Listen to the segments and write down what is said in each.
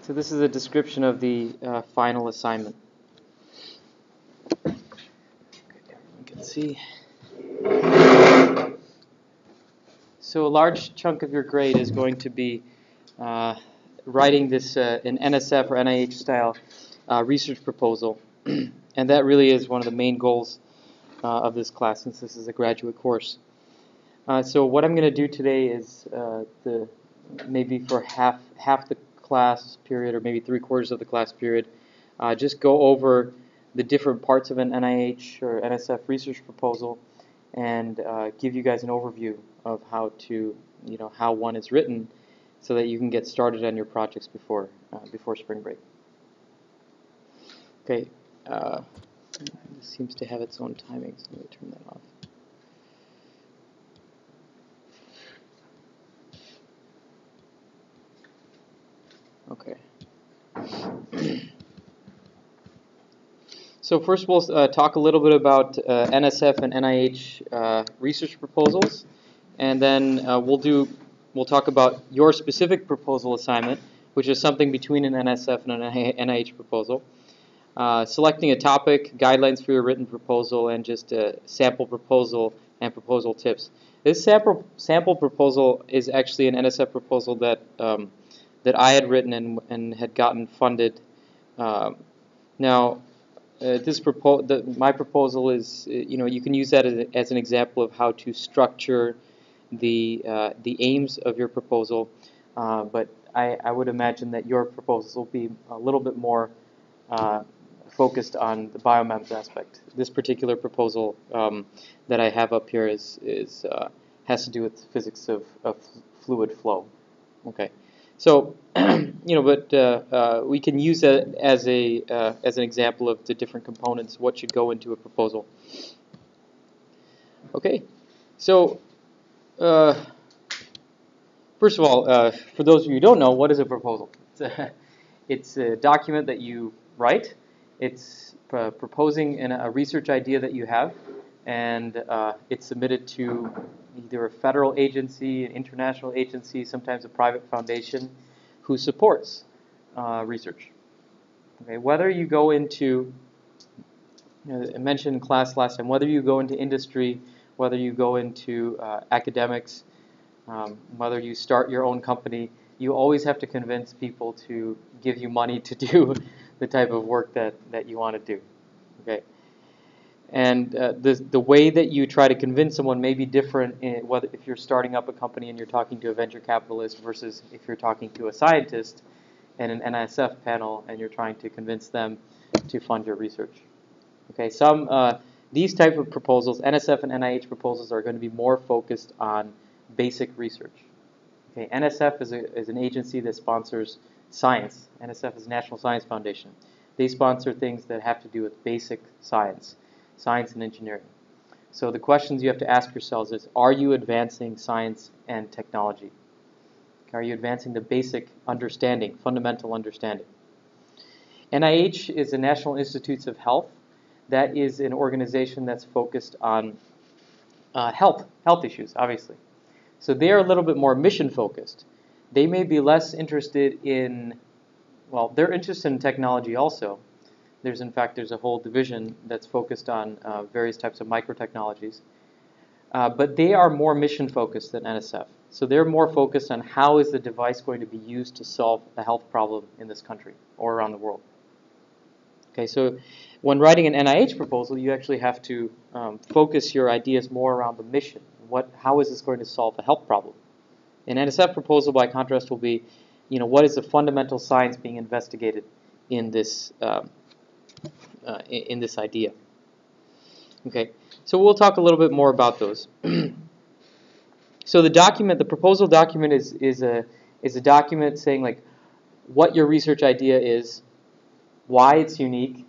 So this is a description of the final assignment. You can see. So a large chunk of your grade is going to be writing this an NSF or NIH style research proposal, and that really is one of the main goals of this class, since this is a graduate course. So what I'm going to do today is maybe for half the class period, or maybe 3/4 of the class period, just go over the different parts of an NIH or NSF research proposal, and give you guys an overview of how to, how one is written, so that you can get started on your projects before spring break. Okay, this seems to have its own timing, so let me turn that off. Okay. So first we'll talk a little bit about NSF and NIH research proposals, and then we'll talk about your specific proposal assignment, which is something between an NSF and an NIH proposal. Selecting a topic, guidelines for your written proposal, and just a sample proposal and proposal tips. This sample proposal is actually an NSF proposal that I had written and had gotten funded. Now, my proposal is, you can use that as an example of how to structure the aims of your proposal, but I would imagine that your proposals will be a little bit more focused on the biomems aspect. This particular proposal that I have up here has to do with physics of fluid flow. Okay. So, but we can use that as an example of the different components, what should go into a proposal. Okay, so first of all, for those of you who don't know, what is a proposal? It's a document that you write. It's proposing a research idea that you have, and it's submitted to either a federal agency, an international agency, sometimes a private foundation who supports research. Okay, whether you go into, I mentioned in class last time, whether you go into industry, whether you go into academics, whether you start your own company, you always have to convince people to give you money to do the type of work that you want to do. Okay. And the way that you try to convince someone may be different whether if you're starting up a company and you're talking to a venture capitalist versus if you're talking to a scientist and an NSF panel and you're trying to convince them to fund your research. Okay, these type of proposals, NSF and NIH proposals, are going to be more focused on basic research. Okay, NSF is an agency that sponsors science. NSF is National Science Foundation. They sponsor things that have to do with basic science and engineering. So the questions you have to ask yourselves is, are you advancing science and technology? Are you advancing the basic understanding, fundamental understanding? NIH is the National Institutes of Health. That is an organization that's focused on health issues, obviously. So they are a little bit more mission focused. They may be less interested in, well, they're interested in technology also. There's a whole division that's focused on various types of microtechnologies. But they are more mission focused than NSF. So they're more focused on how is the device going to be used to solve a health problem in this country or around the world. Okay, so when writing an NIH proposal, you actually have to focus your ideas more around the mission. How is this going to solve a health problem? An NSF proposal, by contrast, will be, what is the fundamental science being investigated in this idea? Okay, so we'll talk a little bit more about those. So the proposal document is a document saying like what your research idea is, why it's unique.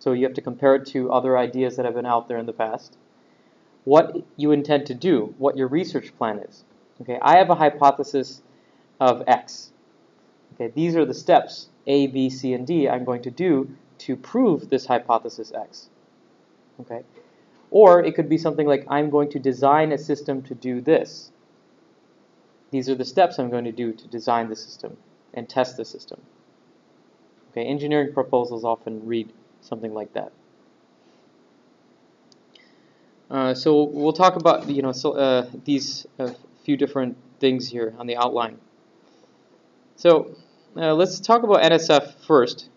So you have to compare it to other ideas that have been out there in the past. What you intend to do, what your research plan is. Okay, I have a hypothesis of X. Okay, these are the steps A, B, C, and D I'm going to do to prove this hypothesis X. Okay, or it could be something like I'm going to design a system to do this. These are the steps I'm going to do to design the system and test the system. Okay, engineering proposals often read something like that. So we'll talk about these few different things here on the outline. So let's talk about NSF first.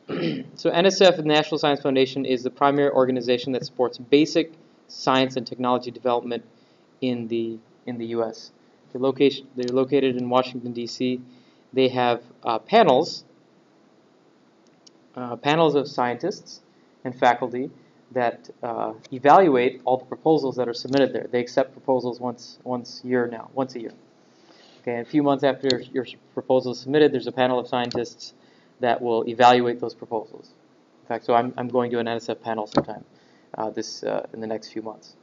So NSF, the National Science Foundation, is the primary organization that supports basic science and technology development in the U.S. They're located in Washington, D.C. They have panels of scientists and faculty that evaluate all the proposals that are submitted there. They accept proposals once a year. Okay, a few months after your proposal is submitted, there's a panel of scientists that will evaluate those proposals. In fact, so I'm going to an NSF panel sometime in the next few months.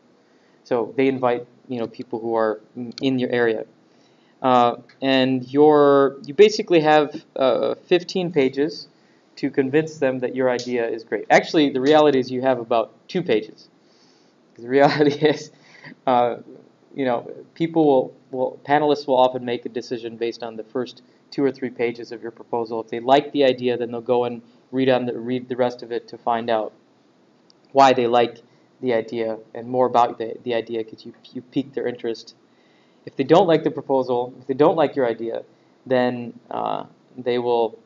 So they invite people who are in your area, and you basically have 15 pages to convince them that your idea is great. Actually, the reality is you have about 2 pages. The reality is, panelists will often make a decision based on the first 2 or 3 pages of your proposal. If they like the idea, then they'll go and read the rest of it to find out why they like the idea and more about the idea, because you piqued their interest. If they don't like the proposal, if they don't like your idea, then they will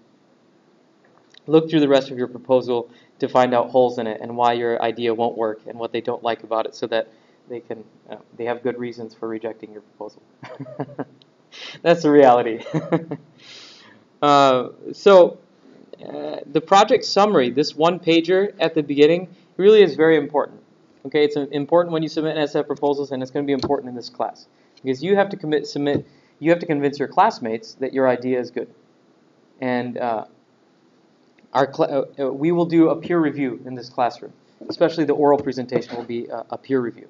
look through the rest of your proposal to find out holes in it and why your idea won't work and what they don't like about it, so that they have good reasons for rejecting your proposal. That's the reality. The project summary, this 1-pager at the beginning, really is very important. Okay, it's important when you submit NSF proposals, and it's going to be important in this class because you have to convince your classmates that your idea is good. And we will do a peer review in this classroom. Especially the oral presentation will be a peer review.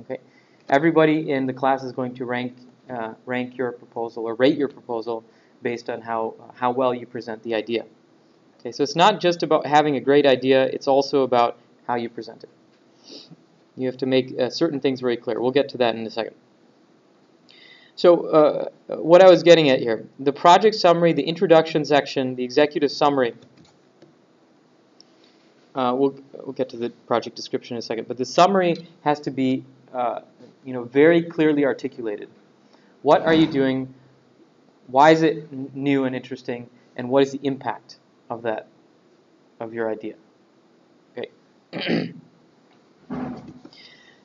Okay, everybody in the class is going to rank your proposal or rate your proposal based on how well you present the idea. Okay, so it's not just about having a great idea; it's also about how you present it. You have to make certain things very clear. We'll get to that in a second. So what I was getting at here, the project summary, the introduction section, the executive summary. We'll get to the project description in a second, but the summary has to be very clearly articulated. What are you doing? Why is it new and interesting? And what is the impact of your idea? Okay.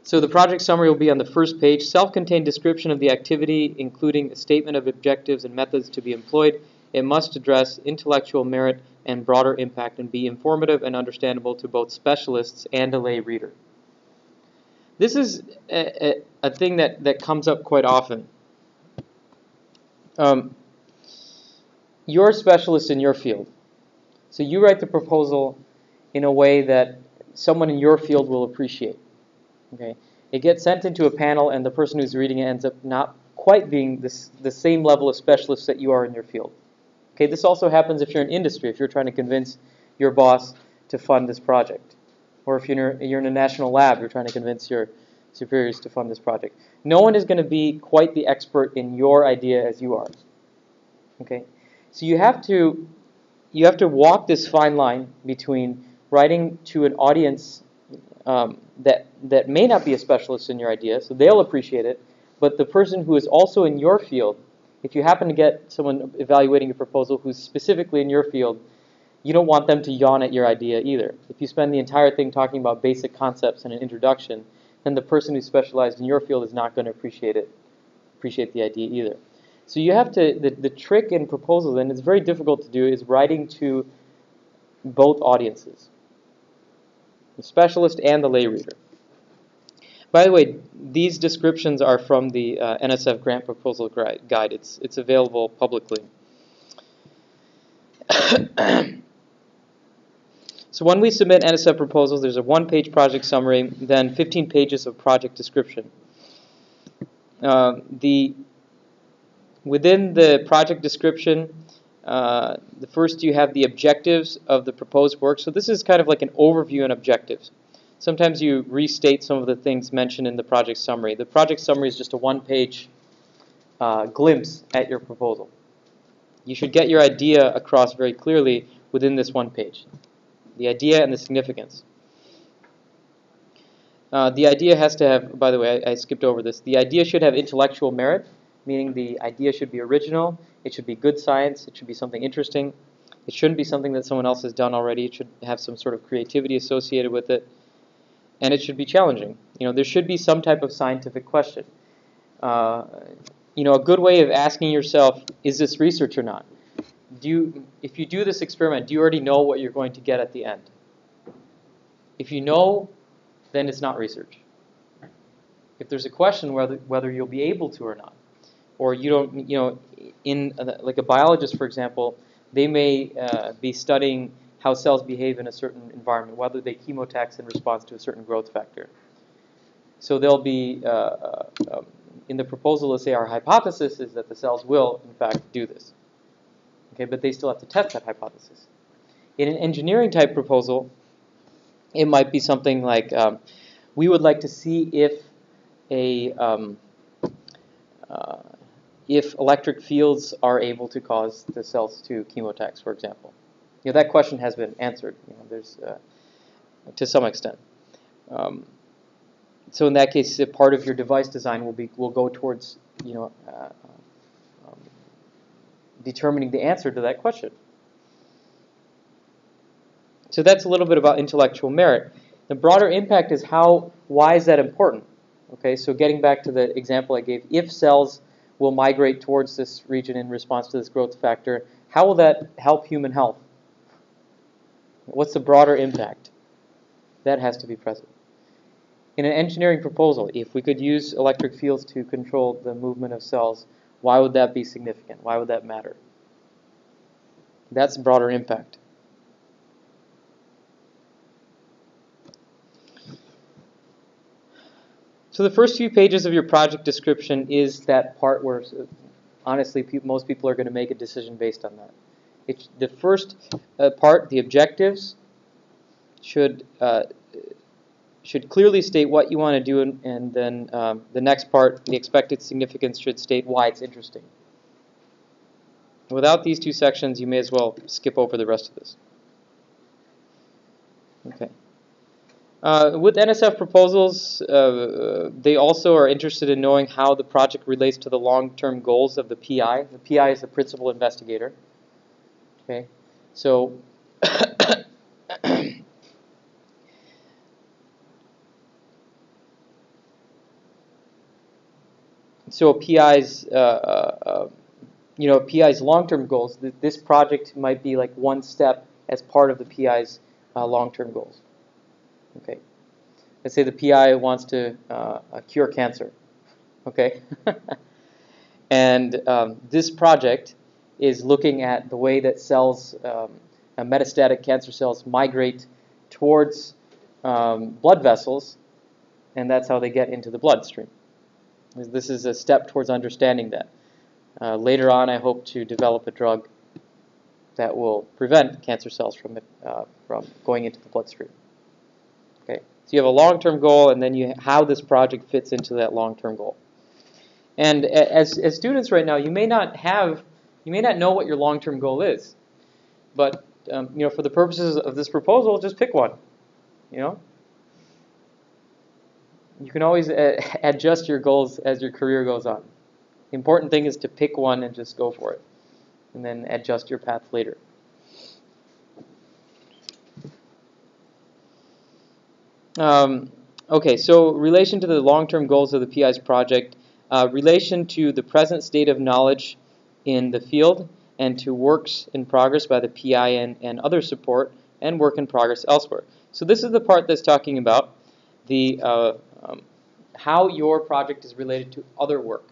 So the project summary will be on the first page. Self-contained description of the activity, including a statement of objectives and methods to be employed. It must address intellectual merit and broader impact and be informative and understandable to both specialists and a lay reader. This is a thing that comes up quite often. You're a specialist in your field. So you write the proposal in a way that someone in your field will appreciate. Okay, it gets sent into a panel, and the person who's reading it ends up not quite being the same level of specialist that you are in your field. Okay, this also happens if you're in industry, if you're trying to convince your boss to fund this project. Or if you're in a national lab, you're trying to convince your superiors to fund this project. No one is going to be quite the expert in your idea as you are. Okay, so you have to walk this fine line between writing to an audience that may not be a specialist in your idea, so they'll appreciate it, but the person who is also in your field, if you happen to get someone evaluating your proposal who's specifically in your field, you don't want them to yawn at your idea either. If you spend the entire thing talking about basic concepts and an introduction, then the person who's specialized in your field is not going to appreciate the idea either. So you have to, the trick in proposals, and it's very difficult to do, is writing to both audiences, the specialist and the lay reader. By the way, these descriptions are from the NSF Grant Proposal Guide. It's available publicly. So when we submit NSF proposals, there's a 1-page project summary, then 15 pages of project description. Within the project description, first you have the objectives of the proposed work. So this is kind of like an overview and objectives. Sometimes you restate some of the things mentioned in the project summary. The project summary is just a 1-page glimpse at your proposal. You should get your idea across very clearly within this one page. The idea and the significance. The idea has to have, by the way, I skipped over this. The idea should have intellectual merit, meaning the idea should be original, it should be good science, it should be something interesting. It shouldn't be something that someone else has done already. It should have some sort of creativity associated with it. And it should be challenging. There should be some type of scientific question. A good way of asking yourself, is this research or not? If you do this experiment, do you already know what you're going to get at the end? If you know, then it's not research. If there's a question whether you'll be able to or not, or you don't, in like a biologist, for example, they may be studying how cells behave in a certain environment, whether they chemotax in response to a certain growth factor. So they'll be, in the proposal, let's say our hypothesis is that the cells will, in fact, do this. Okay, but they still have to test that hypothesis. In an engineering type proposal, it might be something like, we would like to see if electric fields are able to cause the cells to chemotax, for example. That question has been answered. There's to some extent. So in that case, part of your device design will go towards determining the answer to that question. So that's a little bit about intellectual merit. The broader impact is why is that important? Okay, so getting back to the example I gave, if cells will migrate towards this region in response to this growth factor, how will that help human health? What's the broader impact? That has to be present. In an engineering proposal, if we could use electric fields to control the movement of cells, why would that be significant? Why would that matter? That's broader impact. So the first few pages of your project description is that part where, honestly, most people are going to make a decision based on that. The first part, the objectives, should clearly state what you want to do, and then the next part, the expected significance, should state why it's interesting. Without these two sections, you may as well skip over the rest of this. Okay. With NSF proposals, they also are interested in knowing how the project relates to the long-term goals of the PI. The PI is the principal investigator. Okay, so so a PI's PI's long-term goals. This project might be like one step as part of the PI's long-term goals. Okay, let's say the PI wants to cure cancer. Okay, and this project is looking at the way that cells, metastatic cancer cells, migrate towards blood vessels, and that's how they get into the bloodstream. This is a step towards understanding that. Later on, I hope to develop a drug that will prevent cancer cells from going into the bloodstream. Okay, so you have a long-term goal, and then how this project fits into that long-term goal. And as students right now, you may not know what your long-term goal is, but for the purposes of this proposal, just pick one. You can always adjust your goals as your career goes on. The important thing is to pick one and just go for it, and then adjust your path later. Okay, so relation to the long-term goals of the PI's project, relation to the present state of knowledge in the field, and to works in progress by the PI and other support, and work in progress elsewhere. So this is the part that's talking about how your project is related to other work.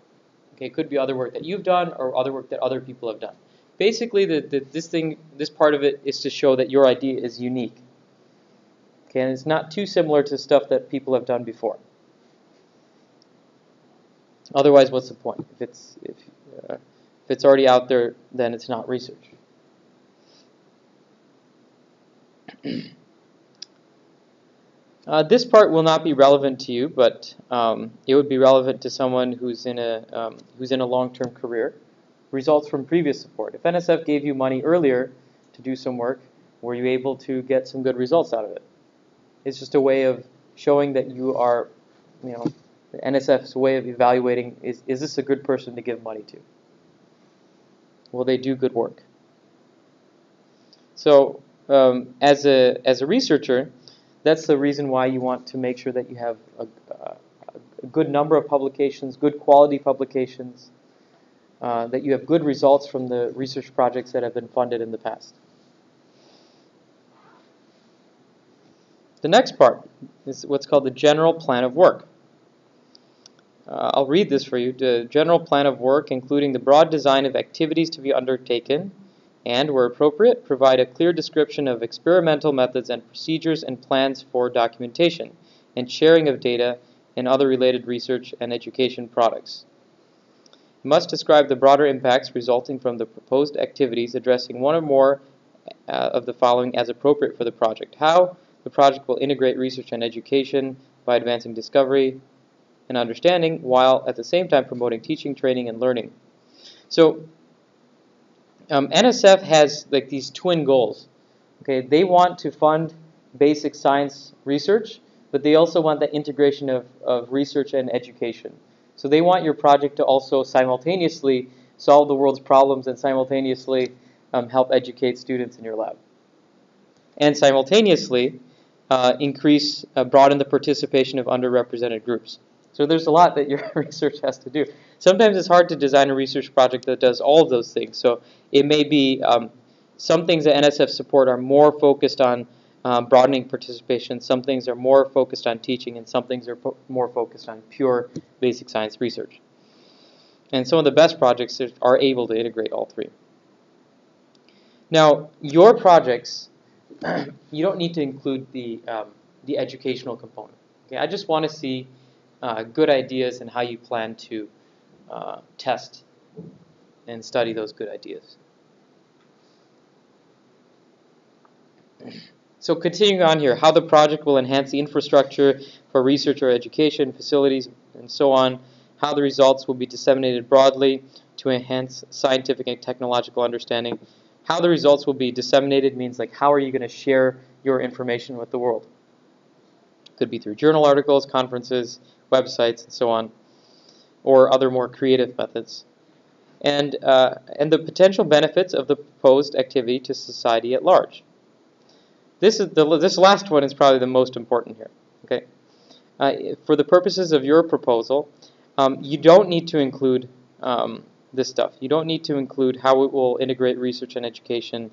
Okay, it could be other work that you've done or other work that other people have done. Basically, this part of it is to show that your idea is unique. Okay, and it's not too similar to stuff that people have done before. Otherwise, what's the point? If it's already out there, then it's not research. This part will not be relevant to you, but it would be relevant to someone who's in a long-term career. results from previous support. If NSF gave you money earlier to do some work, were you able to get some good results out of it? It's just a way of showing that you are, the NSF's way of evaluating, is this a good person to give money to? Will they do good work? So as a researcher, that's the reason why you want to make sure that you have a good number of publications, good quality publications, that you have good results from the research projects that have been funded in the past. The next part is what's called the general plan of work. I'll read this for you. The general plan of work, including the broad design of activities to be undertaken, and, where appropriate, provide a clear description of experimental methods and procedures and plans for documentation and sharing of data and other related research and education products. It must describe the broader impacts resulting from the proposed activities, addressing one or more of the following as appropriate for the project. How the project will integrate research and education by advancing discovery and understanding, while at the same time promoting teaching, training, and learning. So NSF has like these twin goals. Okay, they want to fund basic science research, but they also want the integration of research and education. So they want your project to also simultaneously solve the world's problems and simultaneously help educate students in your lab. And simultaneously broaden the participation of underrepresented groups. So there's a lot that your research has to do. Sometimes it's hard to design a research project that does all of those things. So it may be some things that NSF support are more focused on broadening participation, some things are more focused on teaching, and some things are more focused on pure basic science research. And some of the best projects are able to integrate all three. Now, your projects, you don't need to include the educational component. Okay? I just want to see good ideas and how you plan to test and study those good ideas. So continuing on here, how the project will enhance the infrastructure for research or education, facilities, and so on, how the results will be disseminated broadly to enhance scientific and technological understanding. How the results will be disseminated means like how are you going to share your information with the world? Could be through journal articles, conferences, websites, and so on, or other more creative methods. And the potential benefits of the proposed activity to society at large. This last one is probably the most important here. Okay, for the purposes of your proposal, you don't need to include this stuff. You don't need to include how it will integrate research and education.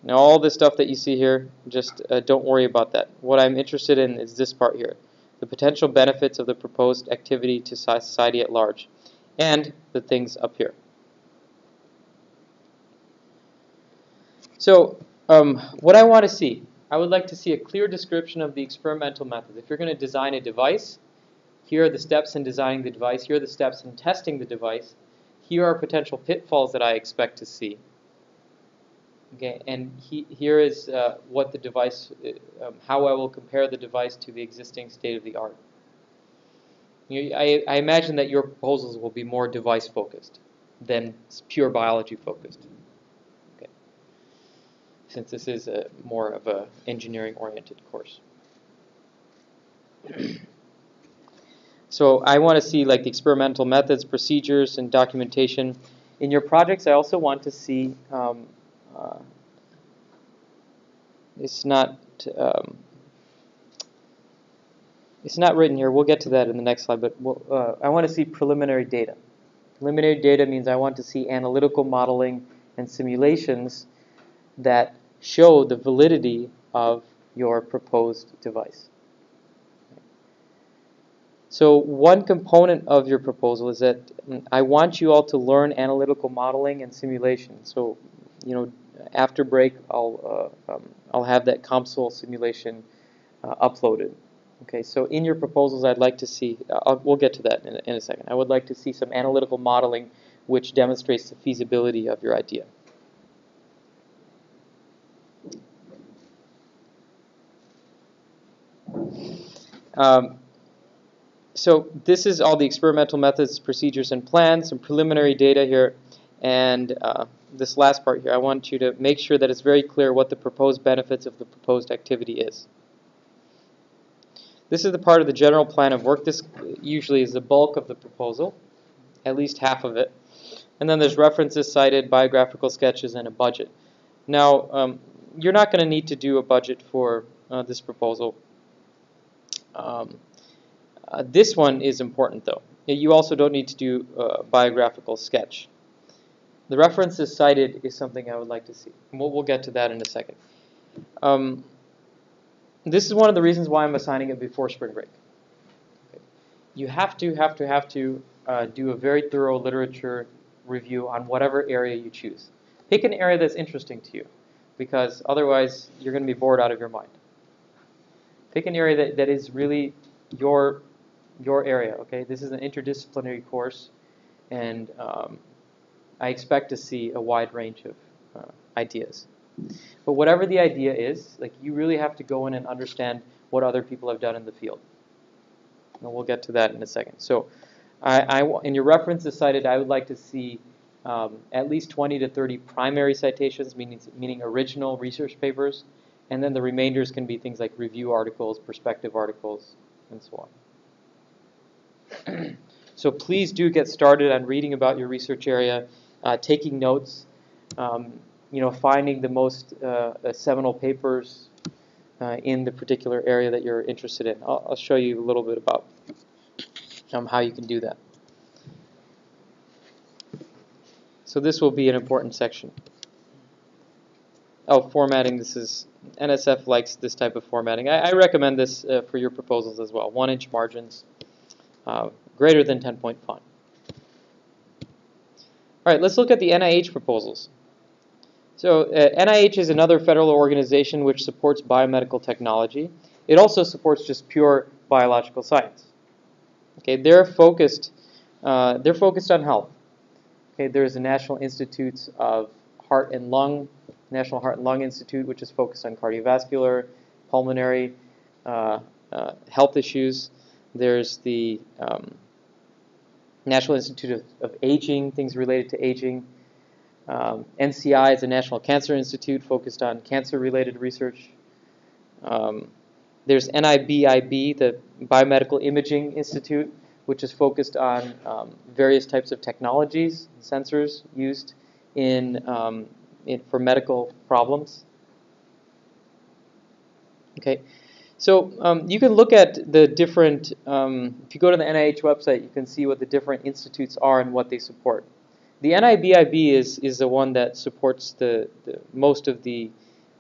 Now, all this stuff that you see here, just don't worry about that. What I'm interested in is this part here, the potential benefits of the proposed activity to society at large, and the things up here. So, what I want to see, I would like to see a clear description of the experimental methods. If you're going to design a device, here are the steps in designing the device, here are the steps in testing the device, here are potential pitfalls that I expect to see. Okay, and here is what the device, how I will compare the device to the existing state of the art. I imagine that your proposals will be more device focused than pure biology focused. Okay, since this is more of a engineering oriented course. So I want to see like the experimental methods, procedures, and documentation. In your projects, I also want to see it's not written here. We'll get to that in the next slide, but I want to see preliminary data. Preliminary data means I want to see analytical modeling and simulations that show the validity of your proposed device. So one component of your proposal is that I want you all to learn analytical modeling and simulation. So, after break, I'll have that COMSOL simulation uploaded. Okay, so in your proposals, I'd like to see, we'll get to that in a second. I would like to see some analytical modeling which demonstrates the feasibility of your idea. So this is all the experimental methods, procedures, and plans, some preliminary data here. And this last part here, I want you to make sure that it's very clear what the proposed benefits of the proposed activity is. This is the part of the general plan of work. This usually is the bulk of the proposal, at least half of it. And then there's references cited, biographical sketches, and a budget. Now, you're not going to need to do a budget for this proposal. This one is important, though. You also don't need to do a biographical sketch. The references cited is something I would like to see. We'll get to that in a second. This is one of the reasons why I'm assigning it before spring break. Okay. You have to do a very thorough literature review on whatever area you choose. Pick an area that's interesting to you, because otherwise you're going to be bored out of your mind. Pick an area that is really your area. Okay, this is an interdisciplinary course, and I expect to see a wide range of ideas. But whatever the idea is, like, you really have to go in and understand what other people have done in the field. And we'll get to that in a second. So, in your references cited, I would like to see at least 20 to 30 primary citations, meaning original research papers, and then the remainders can be things like review articles, perspective articles, and so on. So please do get started on reading about your research area, taking notes, finding the most seminal papers in the particular area that you're interested in. I'll show you a little bit about how you can do that. So this will be an important section. Oh, formatting. This is NSF likes this type of formatting. I recommend this for your proposals as well. 1-inch margins, greater than 10-point font. All right, let's look at the NIH proposals. So NIH is another federal organization which supports biomedical technology. It also supports just pure biological science. Okay, they're focused on health. Okay, there's the National Institutes of Heart and Lung, National Heart and Lung Institute, which is focused on cardiovascular, pulmonary health issues. There's the National Institute of Aging, things related to aging. NCI is the National Cancer Institute, focused on cancer-related research. There's NIBIB, the Biomedical Imaging Institute, which is focused on various types of technologies, sensors used for medical problems. Okay, so you can look at the different, if you go to the NIH website, you can see what the different institutes are and what they support. The NIBIB is the one that supports the most of the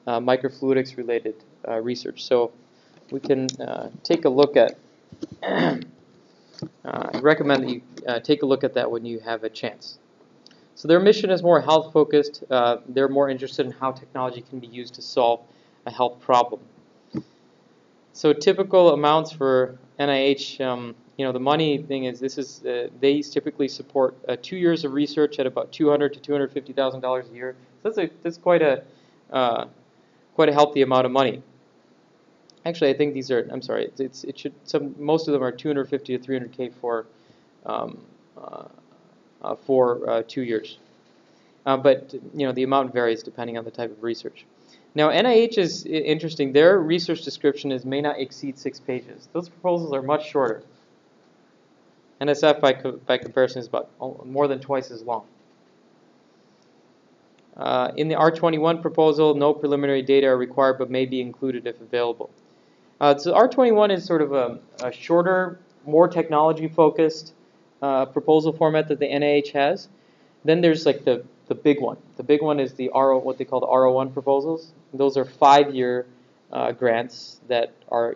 microfluidics related research. So we can take a look at, I recommend that you take a look at that when you have a chance. So their mission is more health focused. They're more interested in how technology can be used to solve a health problem. So typical amounts for NIH, the money thing is, they typically support 2 years of research at about $200,000 to $250,000 a year. So that's quite a healthy amount of money. Actually, I think these are, I'm sorry, most of them are $250,000 to $300,000 for 2 years. But the amount varies depending on the type of research. Now, NIH is interesting. Their research description may not exceed 6 pages. Those proposals are much shorter. NSF, by comparison, is about more than twice as long. In the R21 proposal, no preliminary data are required but may be included if available. So R21 is sort of a shorter, more technology-focused proposal format that the NIH has. Then there's like the big one. The big one is what they call the R01 proposals. Those are 5-year grants that are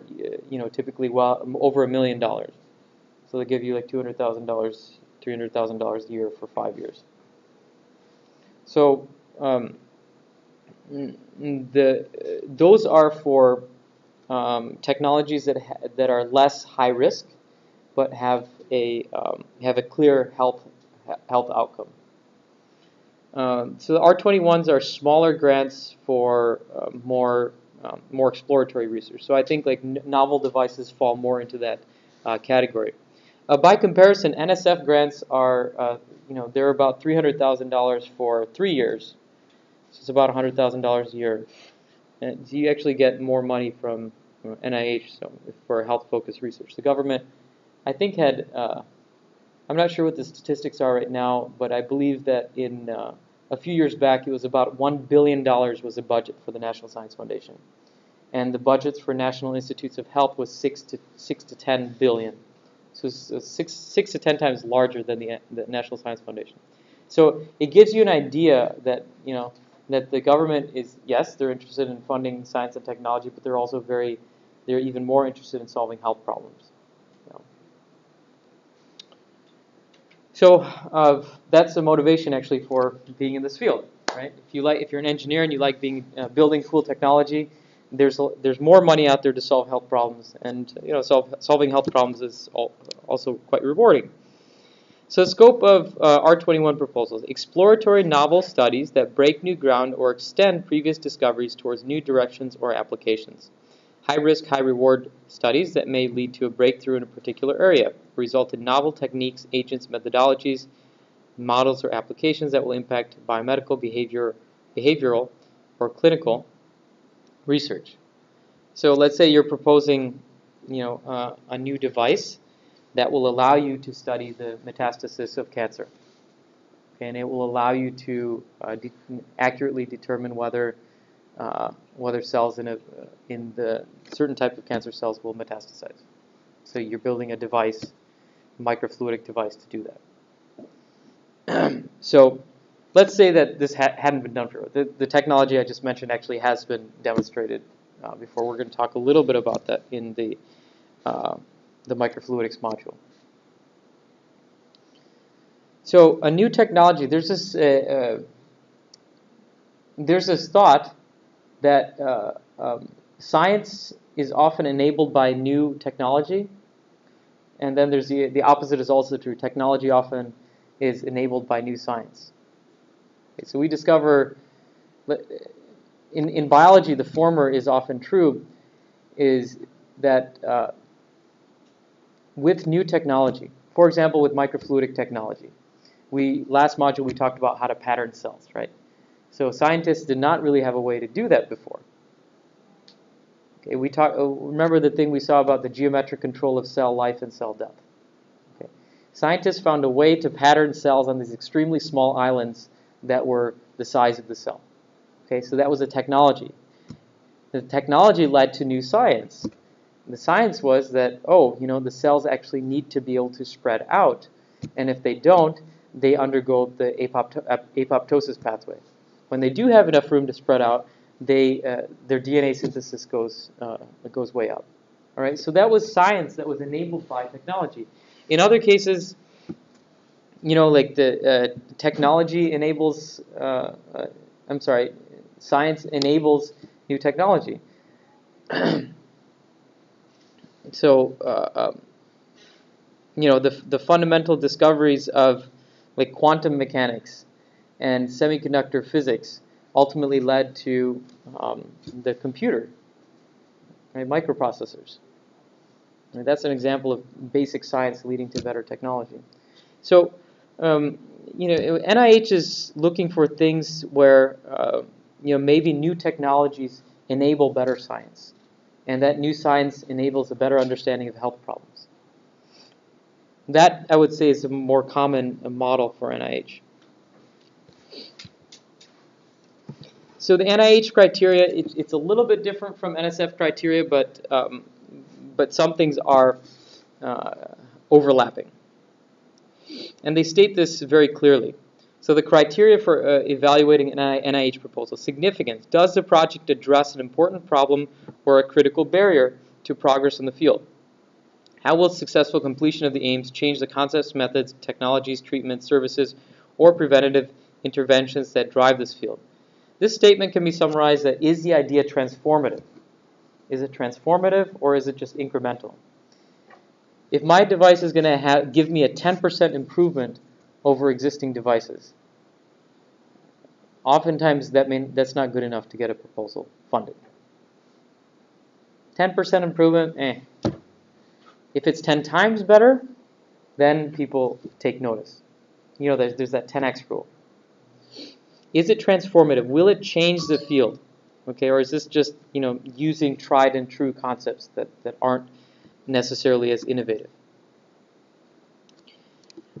typically over $1 million. So they give you like $200,000, $300,000 a year for 5 years. So those are for technologies that are less high risk, but have a clear health outcome. So the R21s are smaller grants for more exploratory research. So I think like novel devices fall more into that category. By comparison, NSF grants are, they're about $300,000 for 3 years. So it's about $100,000 a year. And so you actually get more money from NIH for health-focused research. The government, I think, had, I'm not sure what the statistics are right now, but I believe that in a few years back, it was about $1 billion was the budget for the National Science Foundation. And the budgets for National Institutes of Health was 6 to 10 billion. So it's 6 to 10 times larger than the National Science Foundation. So it gives you an idea that, that the government is, yes, they're interested in funding science and technology, but they're also they're even more interested in solving health problems. So that's the motivation actually for being in this field, right? If you're an engineer and you like building cool technology, there's more money out there to solve health problems, and solving health problems is also quite rewarding. So the scope of R21 proposals: exploratory novel studies that break new ground or extend previous discoveries towards new directions or applications. High-risk, high-reward studies that may lead to a breakthrough in a particular area, result in novel techniques, agents, methodologies, models, or applications that will impact biomedical, behavioral, or clinical research. So let's say you're proposing, a new device that will allow you to study the metastasis of cancer. Okay, and it will allow you to accurately determine whether cells in the certain type of cancer cells will metastasize. So you're building a device, a microfluidic device to do that. So let's say that this hadn't been done before. The technology I just mentioned actually has been demonstrated before. We're going to talk a little bit about that in the microfluidics module. So a new technology, there's this thought that science is often enabled by new technology, and then there's the opposite is also true. Technology often is enabled by new science. Okay, so we discover in biology the former is often true, is that with new technology, for example with microfluidic technology, last module we talked about how to pattern cells, right? So scientists did not really have a way to do that before. Okay, remember the thing we saw about the geometric control of cell life and cell death. Okay. Scientists found a way to pattern cells on these extremely small islands that were the size of the cell. Okay, so that was a technology. The technology led to new science. The science was that, the cells actually need to be able to spread out, and if they don't, they undergo the apoptosis pathway. When they do have enough room to spread out, their DNA synthesis goes way up. All right, so that was science that was enabled by technology. In other cases, like the technology enables. Science enables new technology. So, the fundamental discoveries of like quantum mechanics and semiconductor physics ultimately led to the computer, right? Microprocessors. And that's an example of basic science leading to better technology. So, NIH is looking for things where maybe new technologies enable better science, and that new science enables a better understanding of health problems. That, I would say, is a more common model for NIH. So the NIH criteria, it's a little bit different from NSF criteria, but some things are overlapping. And they state this very clearly. So the criteria for evaluating an NIH proposal: significance. Does the project address an important problem or a critical barrier to progress in the field? How will successful completion of the aims change the concepts, methods, technologies, treatments, services, or preventative interventions that drive this field? This statement can be summarized that: is the idea transformative? Is it transformative, or is it just incremental? If my device is going to give me a 10% improvement over existing devices, oftentimes that's not good enough to get a proposal funded. 10% improvement, If it's 10 times better, then people take notice. You know, there's that 10x rule. Is it transformative? Will it change the field? Okay, or is this just, you know, using tried and true concepts that aren't necessarily as innovative?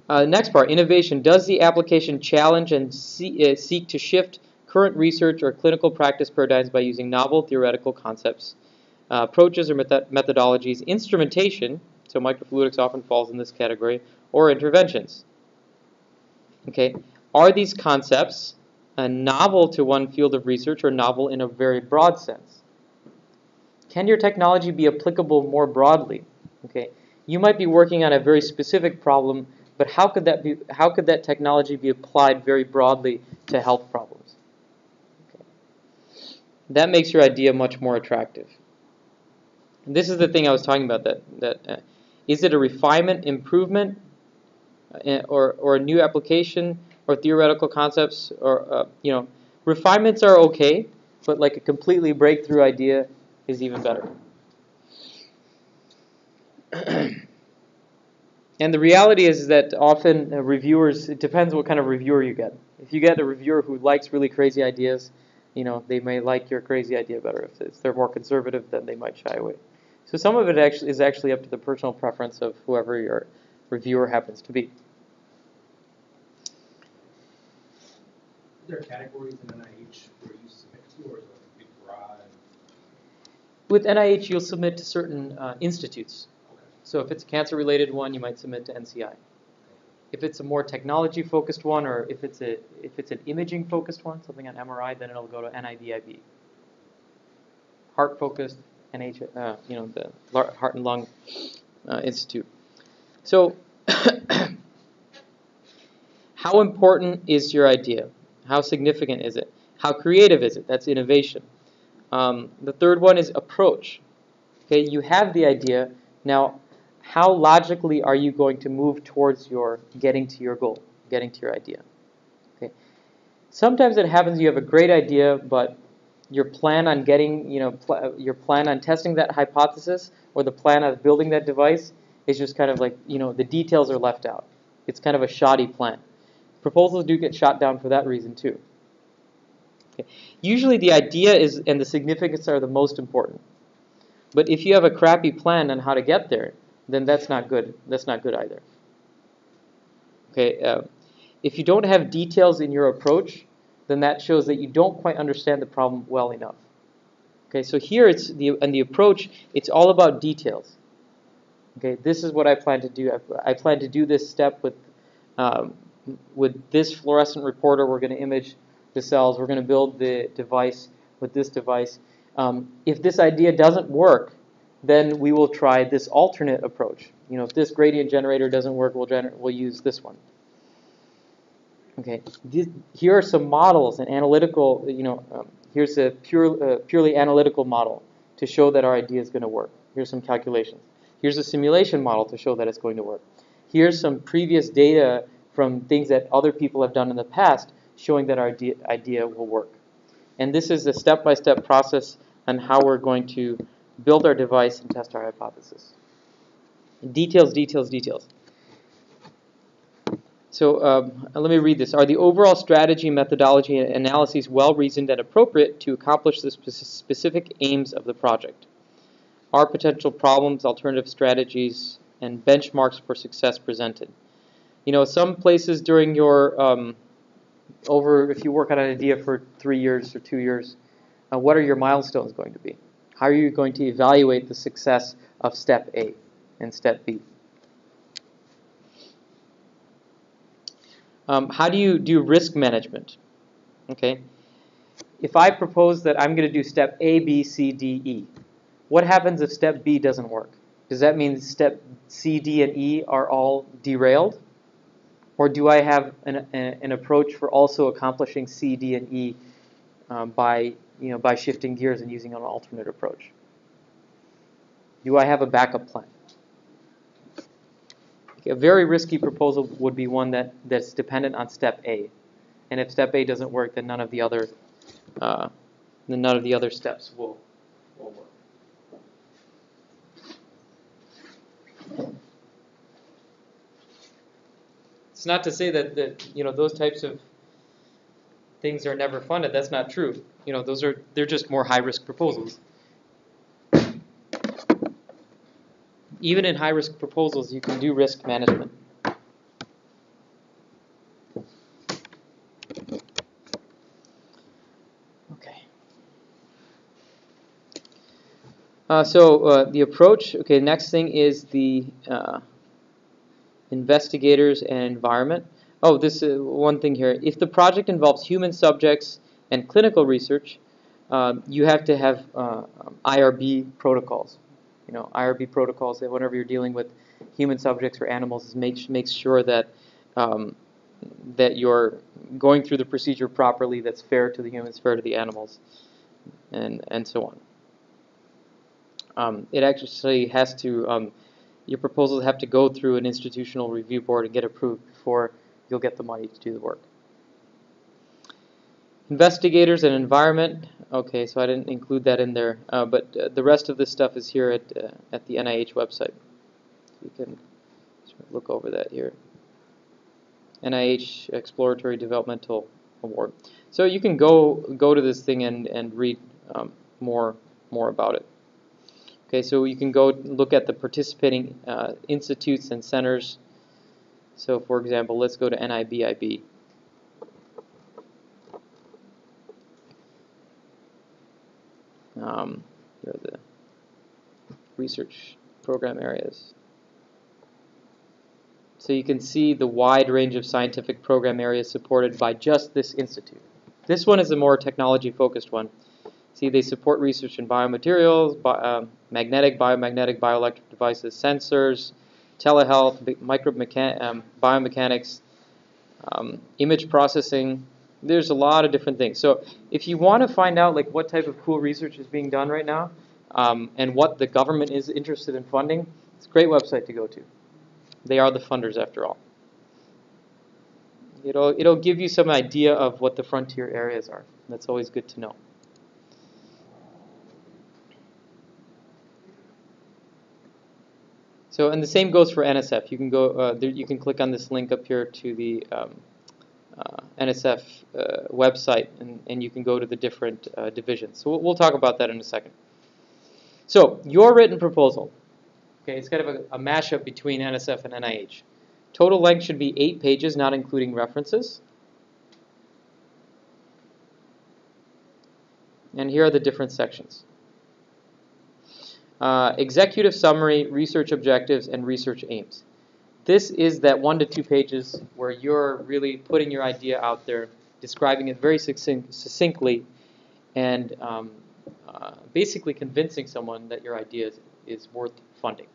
Next part, innovation. Does the application challenge and seek to shift current research or clinical practice paradigms by using novel theoretical concepts, approaches or methodologies, instrumentation, so microfluidics often falls in this category, or interventions? Okay, are these concepts novel to one field of research or novel in a very broad sense? Can your technology be applicable more broadly? Okay, you might be working on a very specific problem, but how could that technology be applied very broadly to health problems? Okay. That makes your idea much more attractive. And this is the thing I was talking about. Is it a refinement, improvement, or a new application, or theoretical concepts, or you know, refinements are okay, but like a completely breakthrough idea is even better. And the reality is that often reviewers, it depends what kind of reviewer you get. If you get a reviewer who likes really crazy ideas, you know, they may like your crazy idea better. If they're more conservative, then they might shy away. So some of it is actually up to the personal preference of whoever your reviewer happens to be. Are there categories in NIH where you submit to, or is it like a big broad? With NIH, you'll submit to certain institutes. Okay. So if it's a cancer-related one, you might submit to NCI. If it's a more technology-focused one, or if it's an imaging-focused one, something on MRI, then it'll go to NIDIB. Heart-focused, you know, the Heart and Lung Institute. So, how important is your idea? How significant is it? How creative is it? That's innovation. The third one is approach. Okay, you have the idea. Now, how logically are you going to move towards getting to your goal, getting to your idea? Okay. Sometimes it happens you have a great idea, but your plan on your plan on testing that hypothesis or the plan of building that device is just kind of like, you know, the details are left out. It's kind of a shoddy plan. Proposals do get shot down for that reason too. Okay. Usually the idea and the significance are the most important. But if you have a crappy plan on how to get there, then that's not good. That's not good either. Okay. If you don't have details in your approach, then that shows that you don't quite understand the problem well enough. Okay. So here in the approach, it's all about details. Okay. This is what I plan to do. I plan to do this step with this fluorescent reporter. We're going to image the cells. We're going to build the device with this device. If this idea doesn't work, then we will try this alternate approach. You know, if this gradient generator doesn't work, we'll use this one. Okay. Here are some models and analytical. You know, here's a purely analytical model to show that our idea is going to work. Here's some calculations. Here's a simulation model to show that it's going to work. Here's some previous data from things that other people have done in the past showing that our idea will work. And this is a step-by-step process on how we're going to build our device and test our hypothesis. Details, details, details. So let me read this. Are the overall strategy, methodology, and analyses well-reasoned and appropriate to accomplish the specific aims of the project? Are potential problems, alternative strategies, and benchmarks for success presented? You know, some places during your if you work on an idea for 3 years or 2 years, what are your milestones going to be? How are you going to evaluate the success of step A and step B? How do you do risk management? Okay, if I propose that I'm going to do step A, B, C, D, E, what happens if step B doesn't work? Does that mean step C, D, and E are all derailed? Or do I have an approach for also accomplishing C, D, and E by shifting gears and using an alternate approach? Do I have a backup plan? Okay, a very risky proposal would be one that's dependent on step A, and if step A doesn't work, then none of the other steps will work. It's not to say that those types of things are never funded. That's not true. They're just more high-risk proposals. Even in high-risk proposals, you can do risk management. Okay. So the approach. Okay. Next thing is the investigators and environment. Oh, this is one thing here. If the project involves human subjects and clinical research, you have to have IRB protocols. IRB protocols that whenever you're dealing with human subjects or animals, makes sure that that you're going through the procedure properly, that's fair to the humans, fair to the animals, and so on. It actually has to. Your proposals have to go through an institutional review board and get approved before you'll get the money to do the work. Investigators and environment. Okay, so I didn't include that in there, but the rest of this stuff is here at the NIH website. You can look over that here. NIH Exploratory Developmental Award. So you can go to this thing and read more about it. Okay, so you can go look at the participating institutes and centers. So for example, let's go to NIBIB. Here are the research program areas. So you can see the wide range of scientific program areas supported by just this institute. This one is a more technology-focused one. See, they support research in biomaterials, magnetic, biomagnetic, bioelectric devices, sensors, telehealth, biomechanics, image processing. There's a lot of different things. So if you want to find out like what type of cool research is being done right now and what the government is interested in funding, it's a great website to go to. They are the funders after all. It'll give you some idea of what the frontier areas are. That's always good to know. So, and the same goes for NSF. You can go, you can click on this link up here to the NSF website, and you can go to the different divisions. So we'll talk about that in a second. So your written proposal, okay, it's kind of a mashup between NSF and NIH. Total length should be 8 pages, not including references. And here are the different sections. Executive summary, research objectives, and research aims. This is that 1 to 2 pages where you're really putting your idea out there, describing it very succinctly, and basically convincing someone that your idea is worth funding.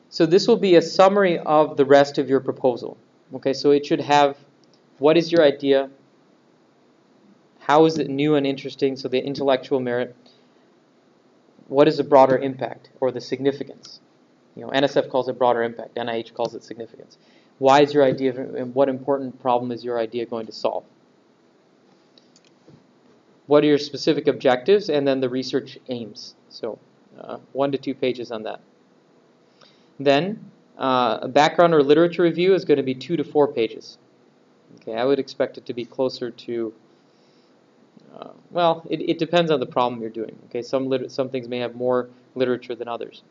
So this will be a summary of the rest of your proposal. Okay, so it should have what is your idea, how is it new and interesting, so the intellectual merit, what is the broader impact or the significance? NSF calls it broader impact, NIH calls it significance. Why is your idea, and what important problem is your idea going to solve? What are your specific objectives, and then the research aims. So 1 to 2 pages on that. Then a background or literature review is going to be 2 to 4 pages. Okay, I would expect it to be closer to, well, it depends on the problem you're doing. Okay, some things may have more literature than others.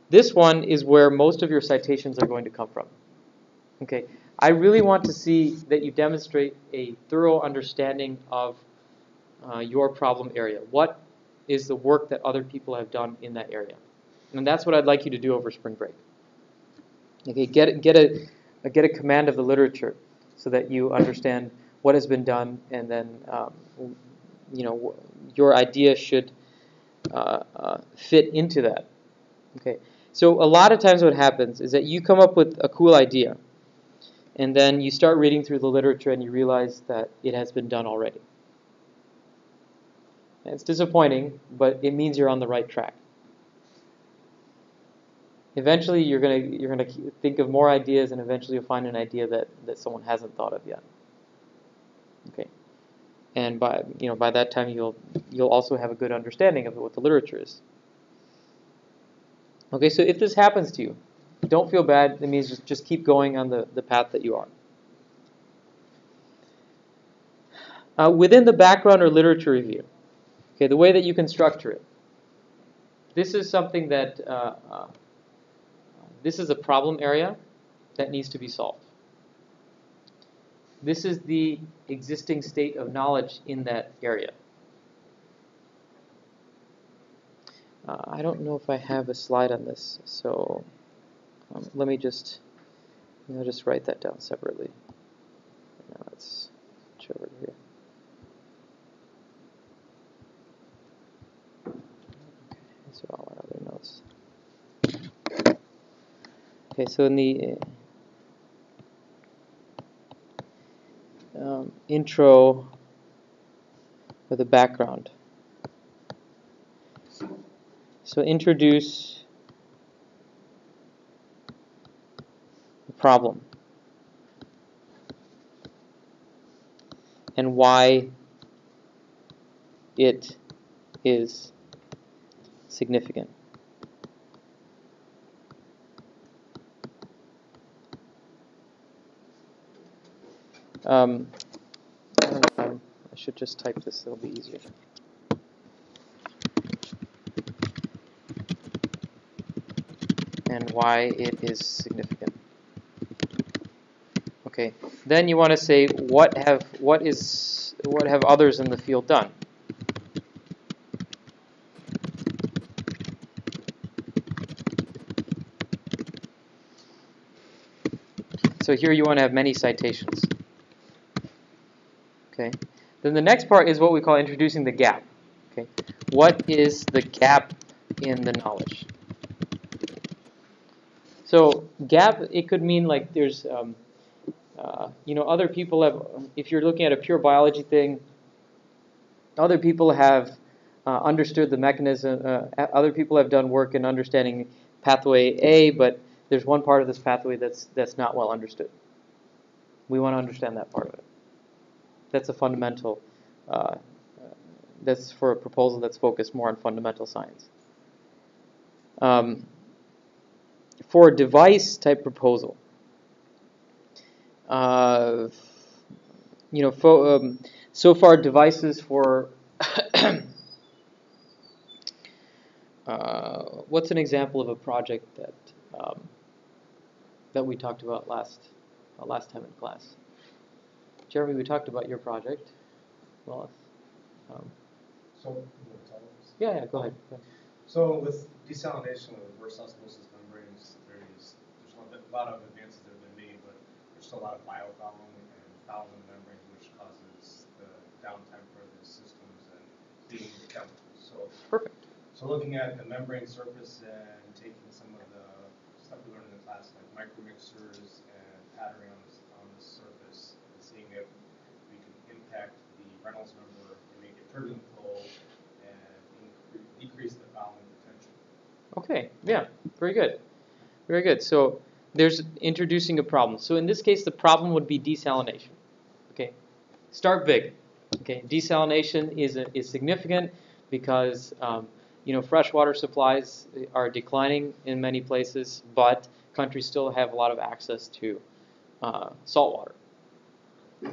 This one is where most of your citations are going to come from. Okay, I really want to see that you demonstrate a thorough understanding of your problem area. What is the work that other people have done in that area? And that's what I'd like you to do over spring break. Okay, get a command of the literature so that you understand what has been done, and then your idea should fit into that. Okay, so a lot of times what happens is that you come up with a cool idea, and then you start reading through the literature and you realize that it has been done already. And it's disappointing, but it means you're on the right track. Eventually, you're gonna think of more ideas, and eventually you'll find an idea that someone hasn't thought of yet. Okay, and by that time you'll also have a good understanding of what the literature is. Okay, so if this happens to you, Don't feel bad. It means just keep going on the path that you are. Within the background or literature review, okay, the way that you can structure it. This is something that, this is a problem area that needs to be solved. This is the existing state of knowledge in that area. I don't know if I have a slide on this, so let me just, I'll just write that down separately. Now let's switch over here. These are all our other notes. Okay, so in the intro or the background. So introduce the problem and why it is significant. I don't know, I should just type this, it'll be easier. And why it is significant. Okay. Then you want to say what have others in the field done? So here you want to have many citations. Okay. Then the next part is what we call introducing the gap. Okay. What is the gap in the knowledge? So gap, it could mean like there's, other people have, if you're looking at a pure biology thing, other people have understood the mechanism, other people have done work in understanding pathway A, but there's one part of this pathway that's not well understood. We want to understand that part of it. That's a fundamental, that's for a proposal that's focused more on fundamental science. For a device type proposal, so far devices for what's an example of a project that we talked about last time in class? Jeremy, we talked about your project. Well, yeah, go ahead. So with desalination of reverse osmosis membranes, there's a lot of advances that have been made, but there's still a lot of biofouling and fouling in the membranes, which causes the downtime for the systems and heating the chemicals. So perfect. So looking at the membrane surface and taking some of the stuff we learned in the class, like micromixers and patterning on the surface, and seeing if we can impact the Reynolds number and make it turbulent flow and decrease the fouling potential. Okay, yeah, very good. Very good. So there's introducing a problem. So in this case, the problem would be desalination. Okay, start big. Okay, desalination is significant because freshwater supplies are declining in many places, but countries still have a lot of access to salt water.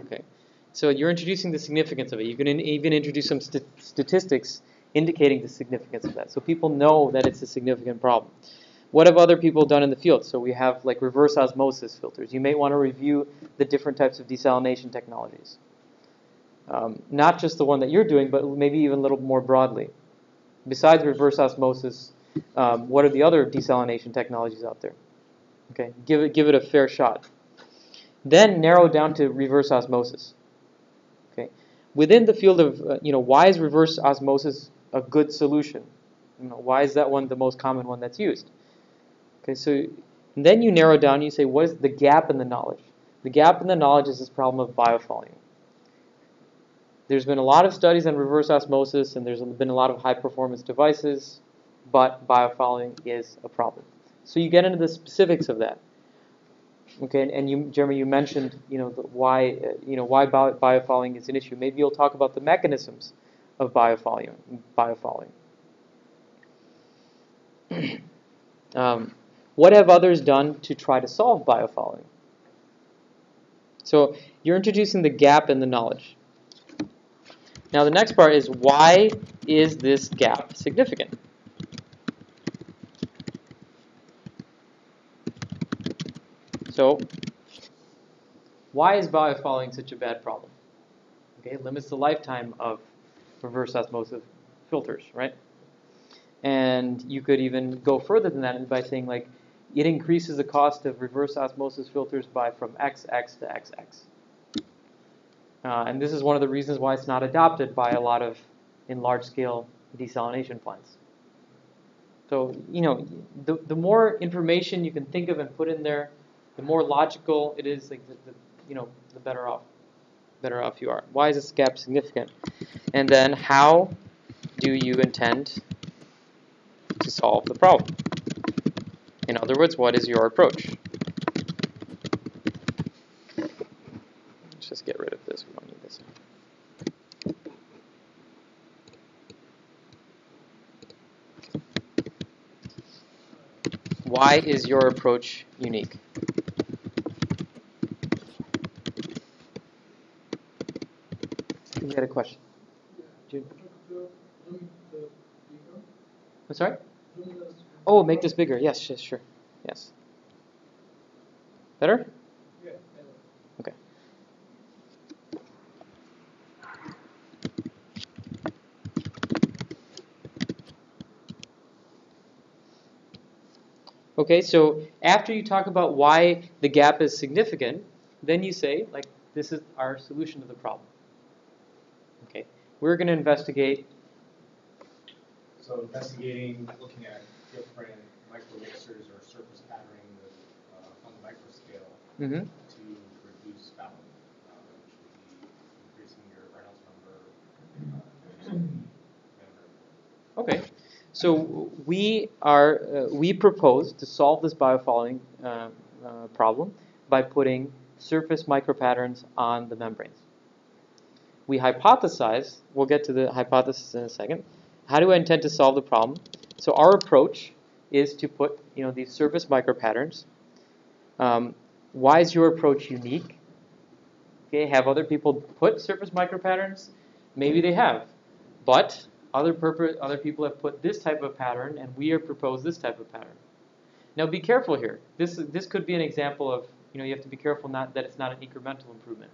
Okay, so you're introducing the significance of it. You can even introduce some statistics indicating the significance of that, so people know that it's a significant problem. What have other people done in the field? So we have like reverse osmosis filters. You may want to review the different types of desalination technologies. Not just the one that you're doing, but maybe even a little more broadly. Besides reverse osmosis, what are the other desalination technologies out there? Okay, give it a fair shot. Then narrow down to reverse osmosis. Okay, within the field of why is reverse osmosis a good solution? Why is that one the most common one that's used? Okay, so then you narrow down and you say, what is the gap in the knowledge? The gap in the knowledge is this problem of biofouling. There's been a lot of studies on reverse osmosis, and there's been a lot of high-performance devices, but biofouling is a problem. So you get into the specifics of that. Okay, and Jeremy, you mentioned why biofouling is an issue. Maybe you'll talk about the mechanisms of biofouling. What have others done to try to solve biofouling? So you're introducing the gap in the knowledge. Now the next part is, why is this gap significant? So why is biofouling such a bad problem? Okay, it limits the lifetime of reverse osmosis filters, right? And you could even go further than that by saying, like, it increases the cost of reverse osmosis filters by from XX to XX. And this is one of the reasons why it's not adopted by a lot of, in large-scale desalination plants. So, you know, the more information you can think of and put in there, the more logical it is, like, you know, the better off you are. Why is this gap significant? And then how do you intend to solve the problem? In other words, what is your approach? Let's just get rid of this. We don't need this. Why is your approach unique? You had a question? Jude? I'm sorry? Oh, make this bigger. Yes, yes, sure. Yes. Better? Okay. Okay, so after you talk about why the gap is significant, then you say, like, this is our solution to the problem. Okay, we're going to investigate. So investigating, looking at different micromixers or surface patterning on the microscale Mm-hmm. to reduce fouling, which would be increasing your Reynolds number. Okay, so we propose to solve this biofouling problem by putting surface micropatterns on the membranes. We hypothesize. We'll get to the hypothesis in a second. How do I intend to solve the problem? So our approach is to put, you know, these surface micropatterns. Why is your approach unique? Okay, have other people put surface micropatterns? Maybe they have, but other people have put this type of pattern, and we have proposed this type of pattern. Now, be careful here. This could be an example of, you know, you have to be careful that it's not an incremental improvement.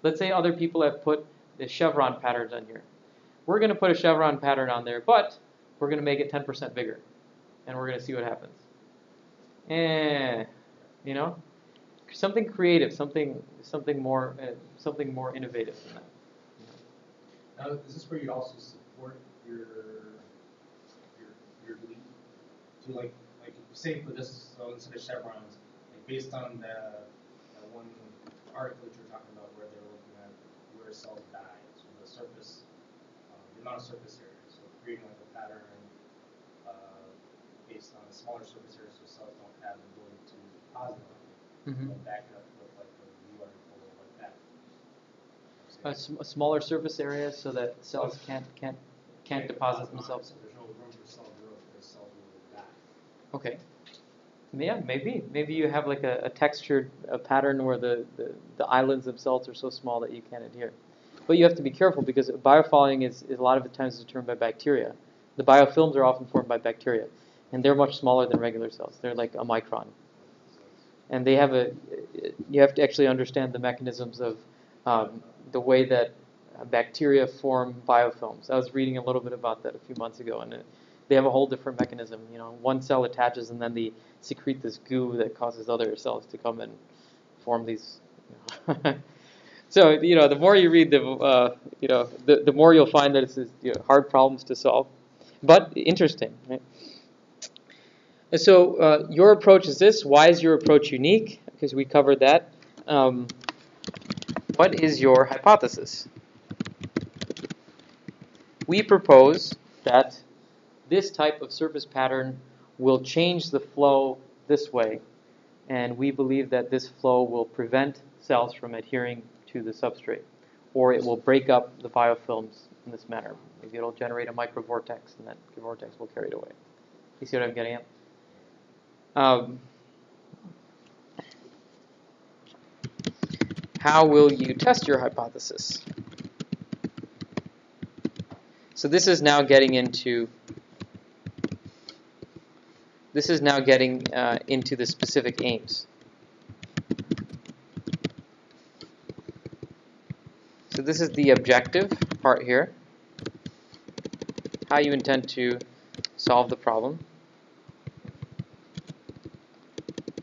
Let's say other people have put the chevron patterns on here. We're going to put a chevron pattern on there, but we're going to make it 10% bigger, and we're going to see what happens. You know, something creative, something more innovative than that. Now, is this where you also support your lead? To like say for this, so instead of chevrons, like based on the one article that you're talking about, where they're looking at where cells die, so the surface, the amount of surface area, so creating like a pattern based on a smaller surface area, so cells don't have the ability to deposit on it. Mm-hmm. And back it up with like a new article like that. A smaller surface area so that cells can't deposit themselves. There's no room for cell growth, because cells will die. Okay. Yeah, maybe you have like a textured pattern where the islands themselves are so small that you can't adhere. But you have to be careful because biofouling is a lot of the times determined by bacteria. The biofilms are often formed by bacteria, and they're much smaller than regular cells. They're like a micron. And they have you have to actually understand the mechanisms of the way that bacteria form biofilms. I was reading a little bit about that a few months ago, and they have a whole different mechanism. You know, one cell attaches, and then they secrete this goo that causes other cells to come and form these. You know. So, you know, the more you read, the more you'll find that it's hard problems to solve, but interesting, right? And so your approach is this. Why is your approach unique? Because we covered that. What is your hypothesis? We propose that this type of surface pattern will change the flow this way, and we believe that this flow will prevent cells from adhering to the substrate, or it will break up the biofilms in this manner. Maybe it'll generate a microvortex, and that vortex will carry it away. You see what I'm getting at? How will you test your hypothesis? So this is now getting into into the specific aims. So this is the objective part here. How you intend to solve the problem.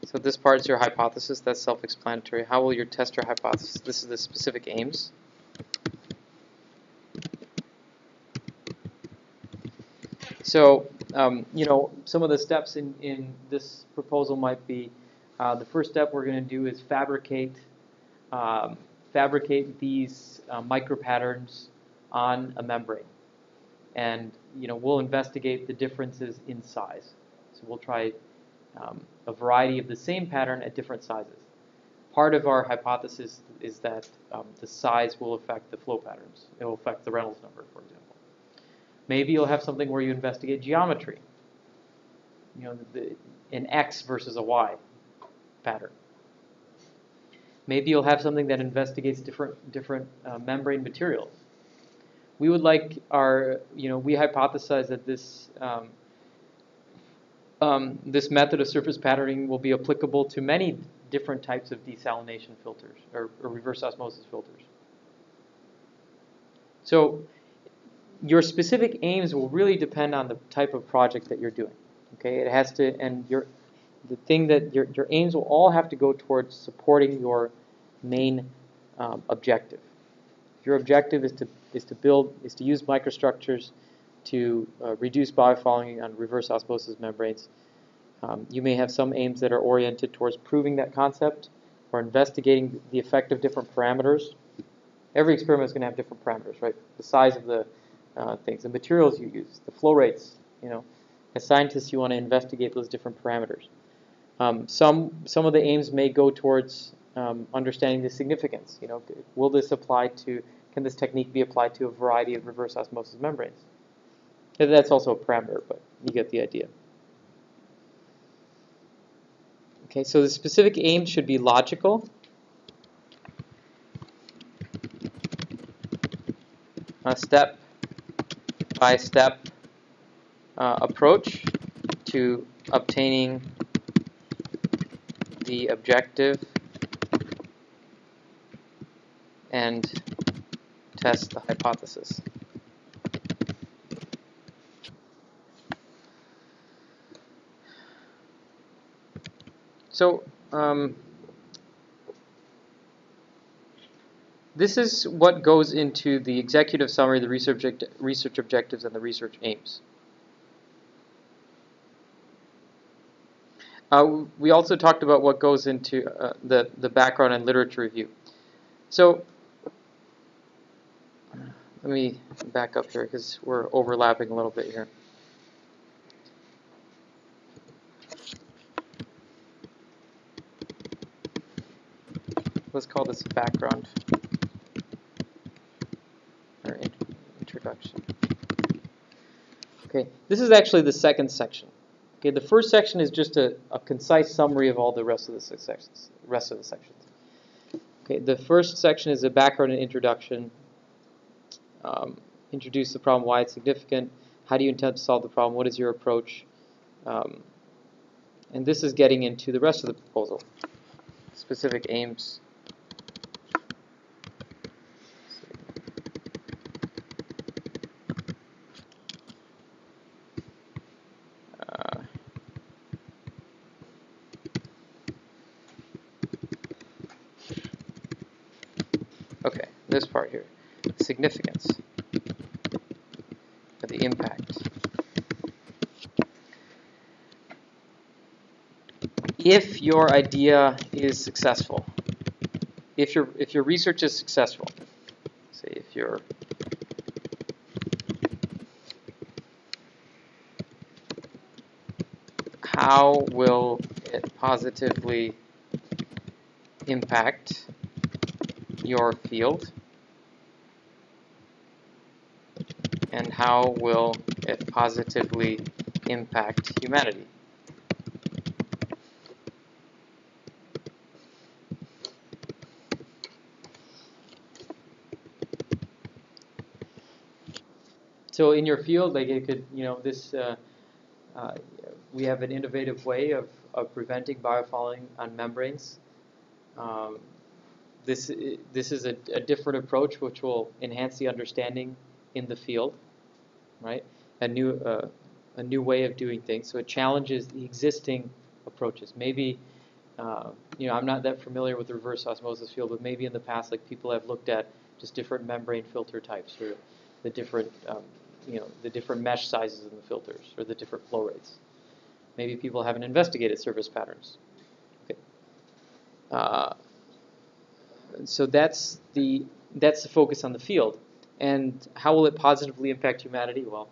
So this part is your hypothesis. That's self-explanatory. How will you test your hypothesis? This is the specific aims. So, you know, some of the steps in this proposal might be, the first step we're going to do is fabricate these micropatterns on a membrane. And, you know, we'll investigate the differences in size. So we'll try a variety of the same pattern at different sizes. Part of our hypothesis is that the size will affect the flow patterns. It will affect the Reynolds number, for example. Maybe you'll have something where you investigate geometry. You know, an X versus a Y pattern. Maybe you'll have something that investigates different membrane materials. We would like we hypothesize that this this method of surface patterning will be applicable to many different types of desalination filters or reverse osmosis filters. So your specific aims will really depend on the type of project that you're doing. Okay, it has to, and your aims will all have to go towards supporting your main objective. If your objective is to use microstructures to reduce biofouling on reverse osmosis membranes, you may have some aims that are oriented towards proving that concept or investigating the effect of different parameters. Every experiment is going to have different parameters, right? The size of the things, the materials you use, the flow rates. You know, as scientists, you want to investigate those different parameters. Some of the aims may go towards understanding the significance. You know, will this apply to? Can this technique be applied to a variety of reverse osmosis membranes? And that's also a parameter, but you get the idea. Okay, so the specific aim should be logical. A step-by-step approach to obtaining the objective and test the hypothesis. So this is what goes into the executive summary, the research objectives, and the research aims. We also talked about what goes into the background and literature review. So let me back up here because we're overlapping a little bit here. Let's call this background or introduction. Okay, this is actually the second section. Okay, the first section is just a concise summary of all the rest of the sections. Okay, the first section is a background and introduction. Introduce the problem, why it's significant, how do you intend to solve the problem, what is your approach, and this is getting into the rest of the proposal, specific aims. Okay, this part here, significance of the impact. If your idea is successful, if your research is successful, say if you're how will it positively impact your field, and how will it positively impact humanity? So in your field, like it could, this, we have an innovative way of preventing biofouling on membranes. This is a different approach which will enhance the understanding in the field, right? A new way of doing things. So it challenges the existing approaches. Maybe, I'm not that familiar with the reverse osmosis field, but maybe in the past, like people have looked at just different membrane filter types, or the different, the different mesh sizes in the filters, or the different flow rates. Maybe people haven't investigated surface patterns. Okay. So that's the focus on the field. And how will it positively impact humanity? Well,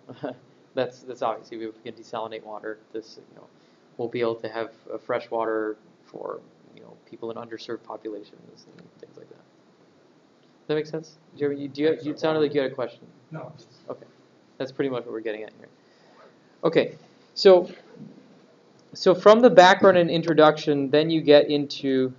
that's obviously if we can desalinate water, we'll be able to have fresh water for people in underserved populations and things like that. Does that make sense? You sounded like you had a question. No. Okay, that's pretty much what we're getting at here. Okay, so from the background and introduction, then you get into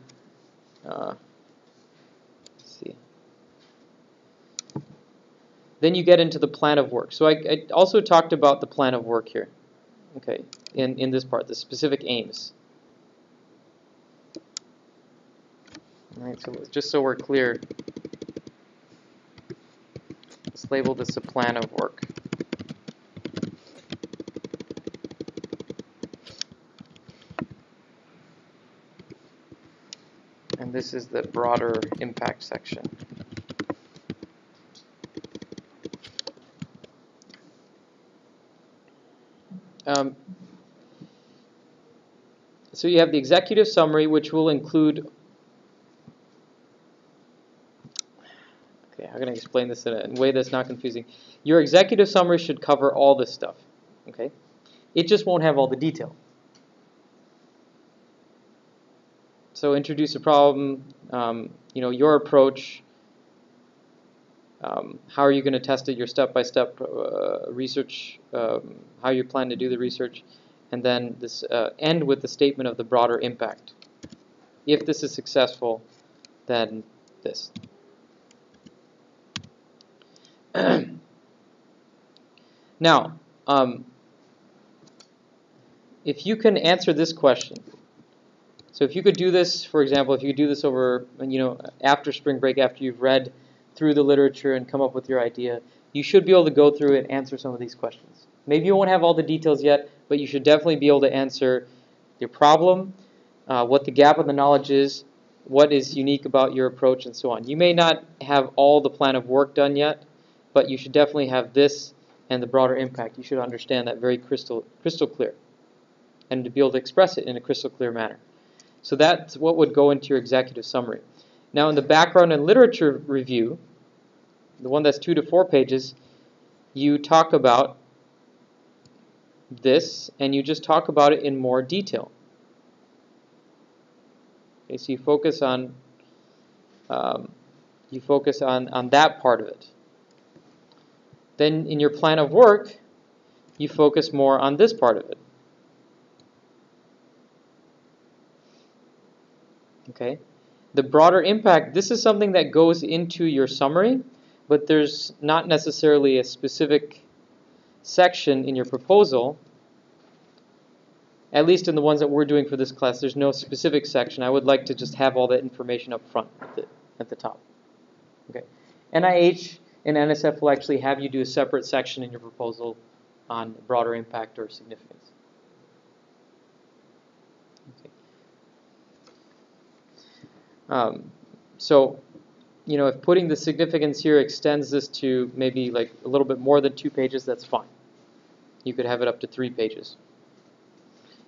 Then you get into the plan of work. So I also talked about the plan of work here, okay, in this part, the specific aims. All right, so just so we're clear, let's label this a plan of work. And this is the broader impact section. So you have the executive summary, which will include, okay, how can I explain this in a way that's not confusing? Your executive summary should cover all this stuff, okay? It just won't have all the detail. So introduce a problem, your approach, how are you going to test it, your step-by-step research, how you plan to do the research, and then this end with the statement of the broader impact. If this is successful, then this. Now, if you can answer this question, so if you could do this, for example, if you could do this over, after spring break, after you've read through the literature and come up with your idea, you should be able to go through and answer some of these questions. Maybe you won't have all the details yet, but you should definitely be able to answer your problem, what the gap of the knowledge is, what is unique about your approach, and so on. You may not have all the plan of work done yet, but you should definitely have this and the broader impact. You should understand that very crystal clear, and to be able to express it in a crystal clear manner. So that's what would go into your executive summary. Now in the background and literature review, the one that's 2 to 4 pages, you talk about this, and you just talk about it in more detail. Okay, so you focus on that part of it. Then in your plan of work, you focus more on this part of it. Okay, the broader impact. This is something that goes into your summary, but there's not necessarily a specific section in your proposal. At least in the ones that we're doing for this class, there's no specific section. I would like to just have all that information up front at the top. Okay. NIH and NSF will actually have you do a separate section in your proposal on broader impact or significance. Okay. So, if putting the significance here extends this to maybe like a little bit more than 2 pages, that's fine. You could have it up to 3 pages.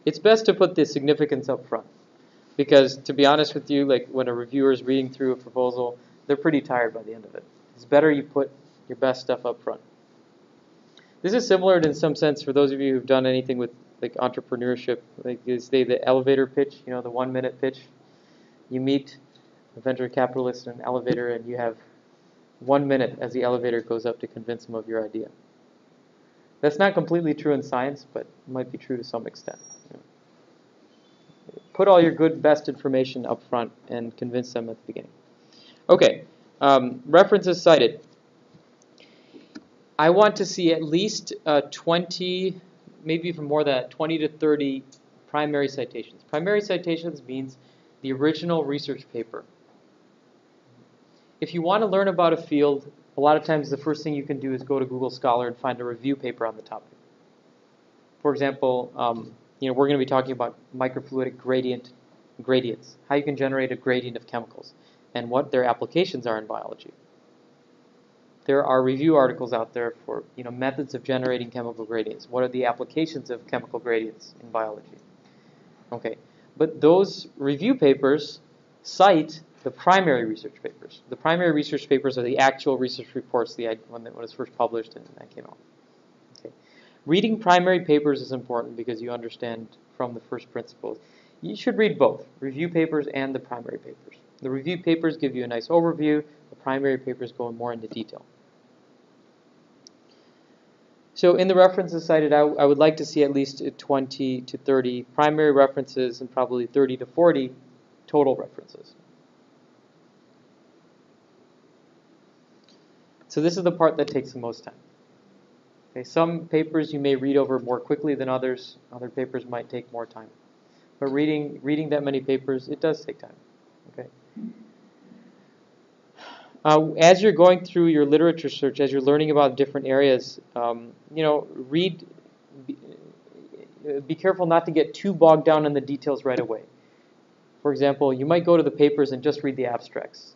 It's best to put the significance up front, because to be honest with you, like when a reviewer is reading through a proposal, they're pretty tired by the end of it. It's better you put your best stuff up front. This is similar in some sense for those of you who've done anything with like entrepreneurship, like they say the elevator pitch, the 1-minute pitch. You meet a venture capitalist in an elevator and you have 1 minute as the elevator goes up to convince them of your idea. That's not completely true in science, but it might be true to some extent. Put all your good, best information up front and convince them at the beginning. Okay, references cited. I want to see at least 20, maybe even more than that, 20 to 30 primary citations. Primary citations means the original research paper. If you want to learn about a field, a lot of times the first thing you can do is go to Google Scholar and find a review paper on the topic. For example, we're going to be talking about microfluidic gradients, how you can generate a gradient of chemicals, and what their applications are in biology. There are review articles out there for methods of generating chemical gradients. What are the applications of chemical gradients in biology? Okay, but those review papers cite the primary research papers. The primary research papers are the actual research reports when it was first published and that came out. Okay. Reading primary papers is important because you understand from the first principles. You should read both, review papers and the primary papers. The review papers give you a nice overview. The primary papers go more into detail. So in the references cited, I would like to see at least 20 to 30 primary references and probably 30 to 40 total references. So this is the part that takes the most time. Okay, some papers you may read over more quickly than others. Other papers might take more time. But reading that many papers, it does take time. Okay. As you're going through your literature search, as you're learning about different areas, be careful not to get too bogged down in the details right away. For example, you might go to the papers and just read the abstracts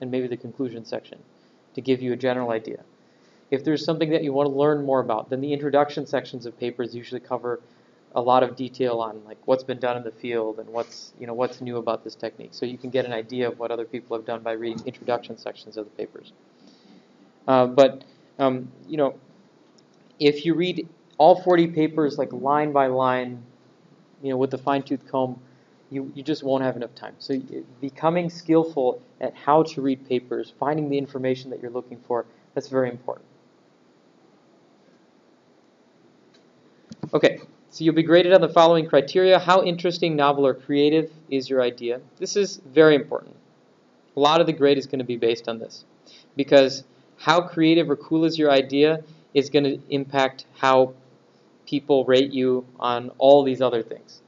and maybe the conclusion section to give you a general idea. If there's something that you want to learn more about, then the introduction sections of papers usually cover a lot of detail on like what's been done in the field and what's new about this technique. So you can get an idea of what other people have done by reading introduction sections of the papers. If you read all 40 papers like line by line, with a fine-tooth comb, you just won't have enough time. So becoming skillful at how to read papers, finding the information that you're looking for, that's very important. Okay. So you'll be graded on the following criteria. How interesting, novel, or creative is your idea? This is very important. A lot of the grade is going to be based on this. Because how creative or cool is your idea is going to impact how people rate you on all these other things.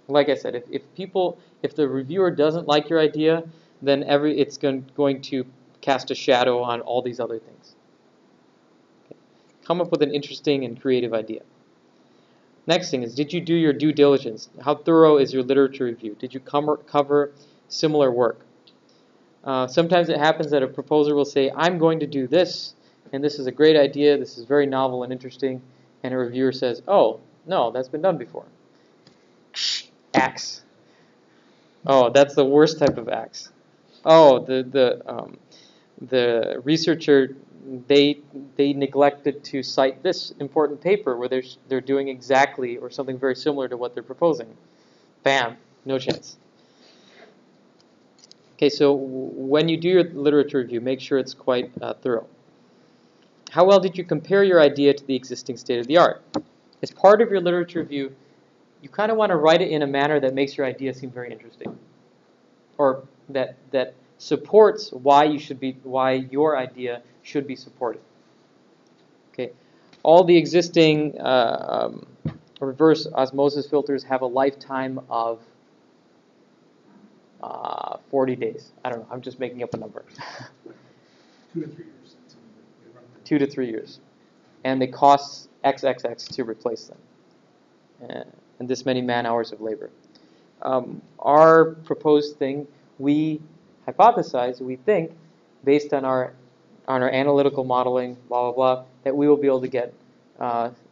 Like I said, if the reviewer doesn't like your idea, then it's going to cast a shadow on all these other things. Okay. Come up with an interesting and creative idea. Next thing is, did you do your due diligence? How thorough is your literature review? Did you cover similar work? Sometimes it happens that a proposer will say, I'm going to do this, and this is a great idea, this is very novel and interesting, and a reviewer says, oh, no, that's been done before. Axe. Oh, that's the worst type of axe. Oh, the researcher, they neglected to cite this important paper where they're doing exactly or something very similar to what they're proposing. Bam, no chance. Okay, so when you do your literature review, make sure it's quite thorough. How well did you compare your idea to the existing state of the art? As part of your literature review, you kind of want to write it in a manner that makes your idea seem very interesting, or that supports why your idea should be supported. Okay, all the existing reverse osmosis filters have a lifetime of 40 days. I don't know. I'm just making up a number. 2 to 3 years. 2 to 3 years, and they cost XXX to replace them, and this many man-hours of labor. Our proposed thing, we hypothesize, we think, based on our analytical modeling, blah, blah, blah, that we will be able to get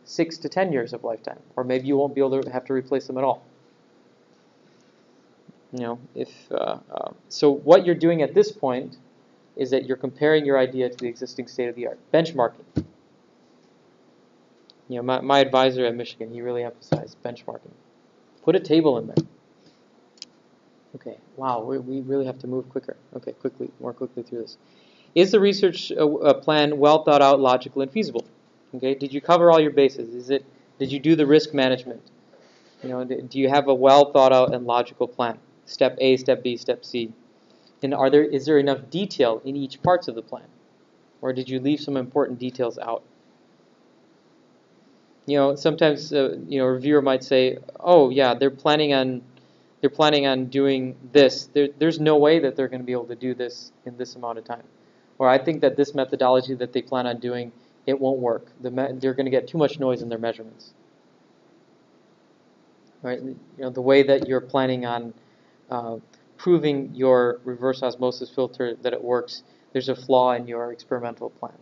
6 to 10 years of lifetime. Or maybe you won't be able to have to replace them at all. So what you're doing at this point is that you're comparing your idea to the existing state of the art. Benchmarking. My advisor at Michigan, he really emphasized benchmarking. Put a table in there. Okay, wow, we really have to move quicker. Okay, more quickly through this. Is the research plan well thought out, logical, and feasible? Okay, did you cover all your bases? Did you do the risk management? Do you have a well thought out and logical plan? Step A, step B, step C. And is there enough detail in each parts of the plan? Or did you leave some important details out? You know, sometimes you know, a reviewer might say, "Oh, yeah, they're planning on doing this. There's no way that they're going to be able to do this in this amount of time." Or I think that this methodology that they plan on doing, it won't work. They're going to get too much noise in their measurements. Right? You know, the way that you're planning on proving your reverse osmosis filter that it works, there's a flaw in your experimental plan.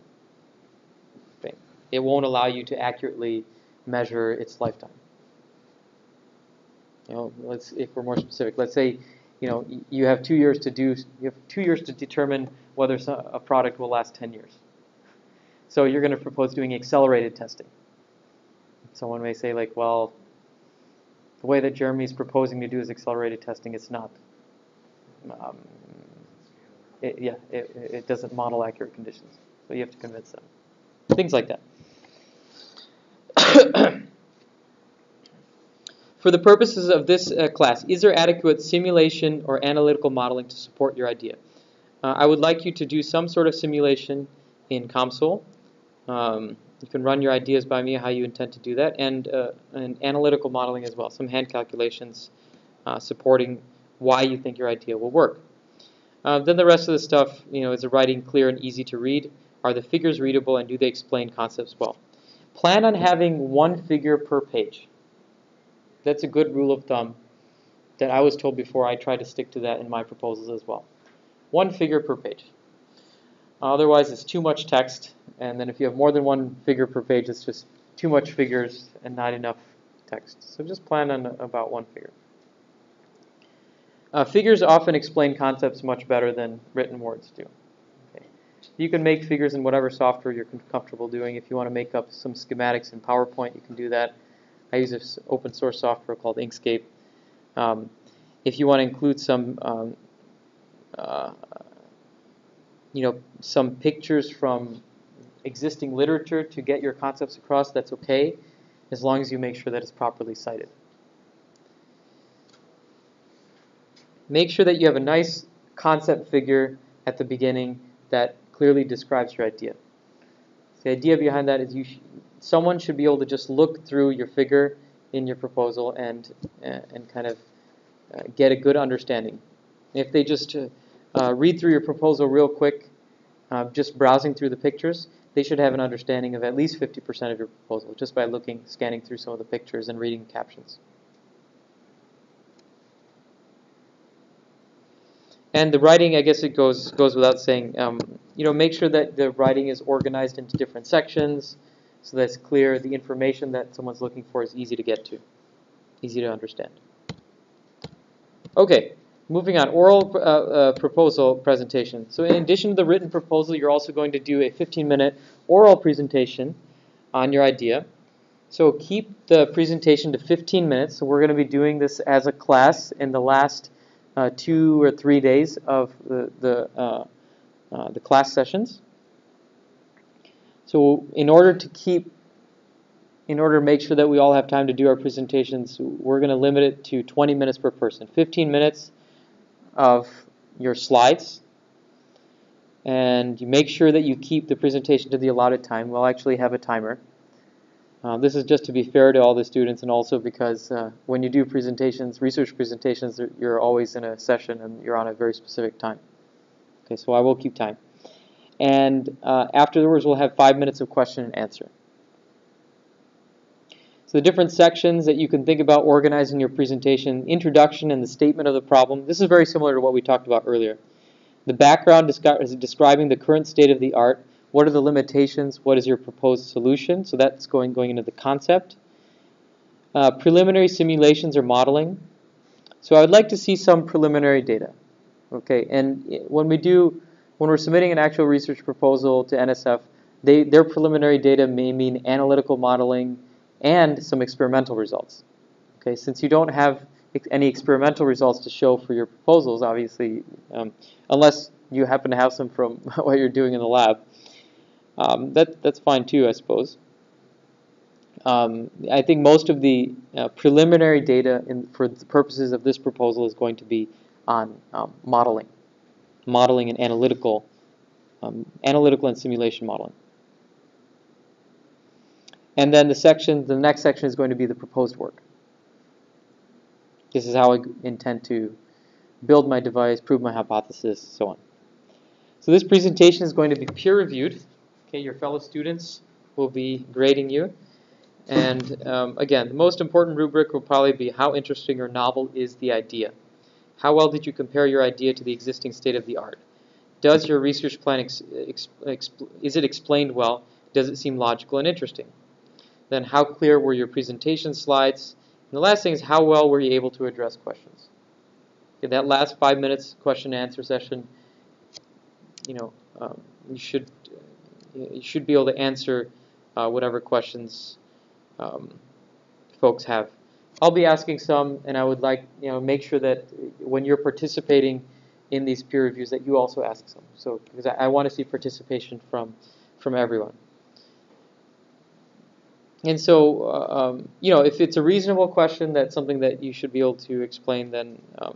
Okay? It won't allow you to accurately measure its lifetime. You know, if we're more specific, let's say, you know, you have 2 years to determine whether a product will last 10 years. So you're going to propose doing accelerated testing. Someone may say, like, well, the way that Jeremy's proposing to do is accelerated testing. It's not. It doesn't model accurate conditions. So you have to convince them. Things like that. For the purposes of this class, is there adequate simulation or analytical modeling to support your idea? I would like you to do some sort of simulation in COMSOL. You can run your ideas by me, how you intend to do that, and analytical modeling as well, some hand calculations supporting why you think your idea will work. Then the rest of the stuff, you know, is the writing clear and easy to read? Are the figures readable, and do they explain concepts well? Plan on having 1 figure per page. That's a good rule of thumb that I was told before. I try to stick to that in my proposals as well. 1 figure per page. Otherwise, it's too much text, and then if you have more than 1 figure per page, it's just too much figures and not enough text. So just plan on about 1 figure. Figures often explain concepts much better than written words do. Okay. You can make figures in whatever software you're comfortable doing. If you want to make up some schematics in PowerPoint, you can do that. I use this open source software called Inkscape. If you want to include some, you know, some pictures from existing literature to get your concepts across, that's okay, as long as you make sure that it's properly cited. Make sure that you have a nice concept figure at the beginning that clearly describes your idea. The idea behind that is someone should be able to just look through your figure in your proposal and kind of get a good understanding. If they just read through your proposal real quick, just browsing through the pictures, they should have an understanding of at least 50% of your proposal just by scanning through some of the pictures and reading captions. And the writing, I guess it goes without saying, you know, make sure that the writing is organized into different sections so that it's clear. The information that someone's looking for is easy to get to, easy to understand. Okay, moving on, oral proposal presentation. So in addition to the written proposal, you're also going to do a 15-minute oral presentation on your idea. So keep the presentation to 15 minutes. So we're going to be doing this as a class in the last 2 or 3 days of the class sessions. So in order to make sure that we all have time to do our presentations, we're going to limit it to 20 minutes per person. 15 minutes of your slides, and you make sure that you keep the presentation to the allotted time. We'll actually have a timer. This is just to be fair to all the students, and also because when you do presentations, research presentations, you're always in a session and you're on a very specific time. Okay, so I will keep time. And afterwards, we'll have 5 minutes of question and answer. So the different sections that you can think about organizing your presentation: introduction and the statement of the problem. This is very similar to what we talked about earlier. The background is describing the current state of the art. What are the limitations? What is your proposed solution? So that's going into the concept. Preliminary simulations or modeling. So I would like to see some preliminary data. Okay, and when we're submitting an actual research proposal to NSF, their preliminary data may mean analytical modeling and some experimental results. Okay, since you don't have any experimental results to show for your proposals, obviously, unless you happen to have some from what you're doing in the lab. That's fine too, I suppose. I think most of the preliminary data for the purposes of this proposal is going to be on modeling and analytical analytical and simulation modeling. And then the next section is going to be the proposed work. This is how I intend to build my device, prove my hypothesis, so on. So this presentation is going to be peer-reviewed. Okay, your fellow students will be grading you. And again, the most important rubric will probably be how interesting or novel is the idea. How well did you compare your idea to the existing state of the art? Does your research plan, is it explained well? Does it seem logical and interesting? Then how clear were your presentation slides? And the last thing is how well were you able to address questions? Okay, that last 5 minutes question and answer session, you should be able to answer whatever questions folks have. I'll be asking some, and I would like make sure that when you're participating in these peer reviews that you also ask some. So because I want to see participation from everyone. And so if it's a reasonable question, that's something that you should be able to explain, then I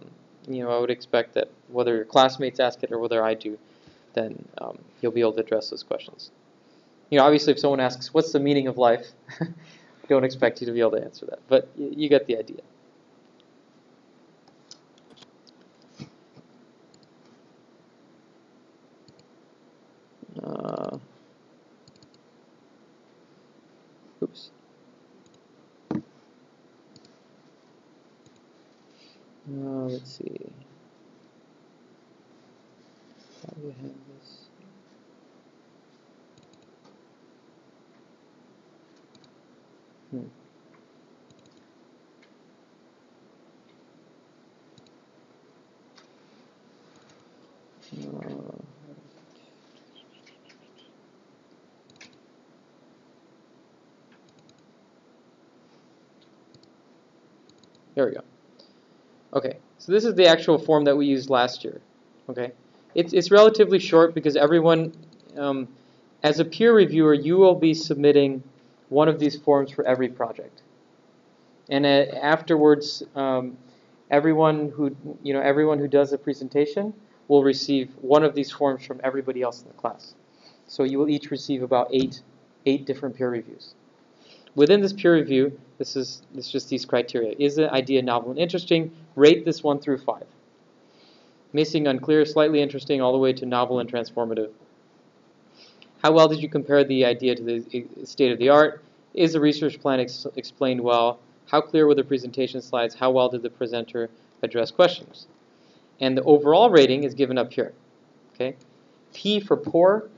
would expect that whether your classmates ask it or whether I do, then you'll be able to address those questions. Obviously, if someone asks, "What's the meaning of life?" don't expect you to be able to answer that, but you get the idea. Oops. Let's see. How do you have this? There we go. Okay, so this is the actual form that we used last year. Okay, it's relatively short because everyone, as a peer reviewer, you will be submitting one of these forms for every project, and afterwards, everyone who does a presentation will receive one of these forms from everybody else in the class. So you will each receive about eight different peer reviews. Within this peer review, it's just these criteria. Is the idea novel and interesting? Rate this 1 through 5. Missing, unclear, slightly interesting, all the way to novel and transformative. How well did you compare the idea to the state of the art? Is the research plan explained well? How clear were the presentation slides? How well did the presenter address questions? And the overall rating is given up here. Okay, P for poor,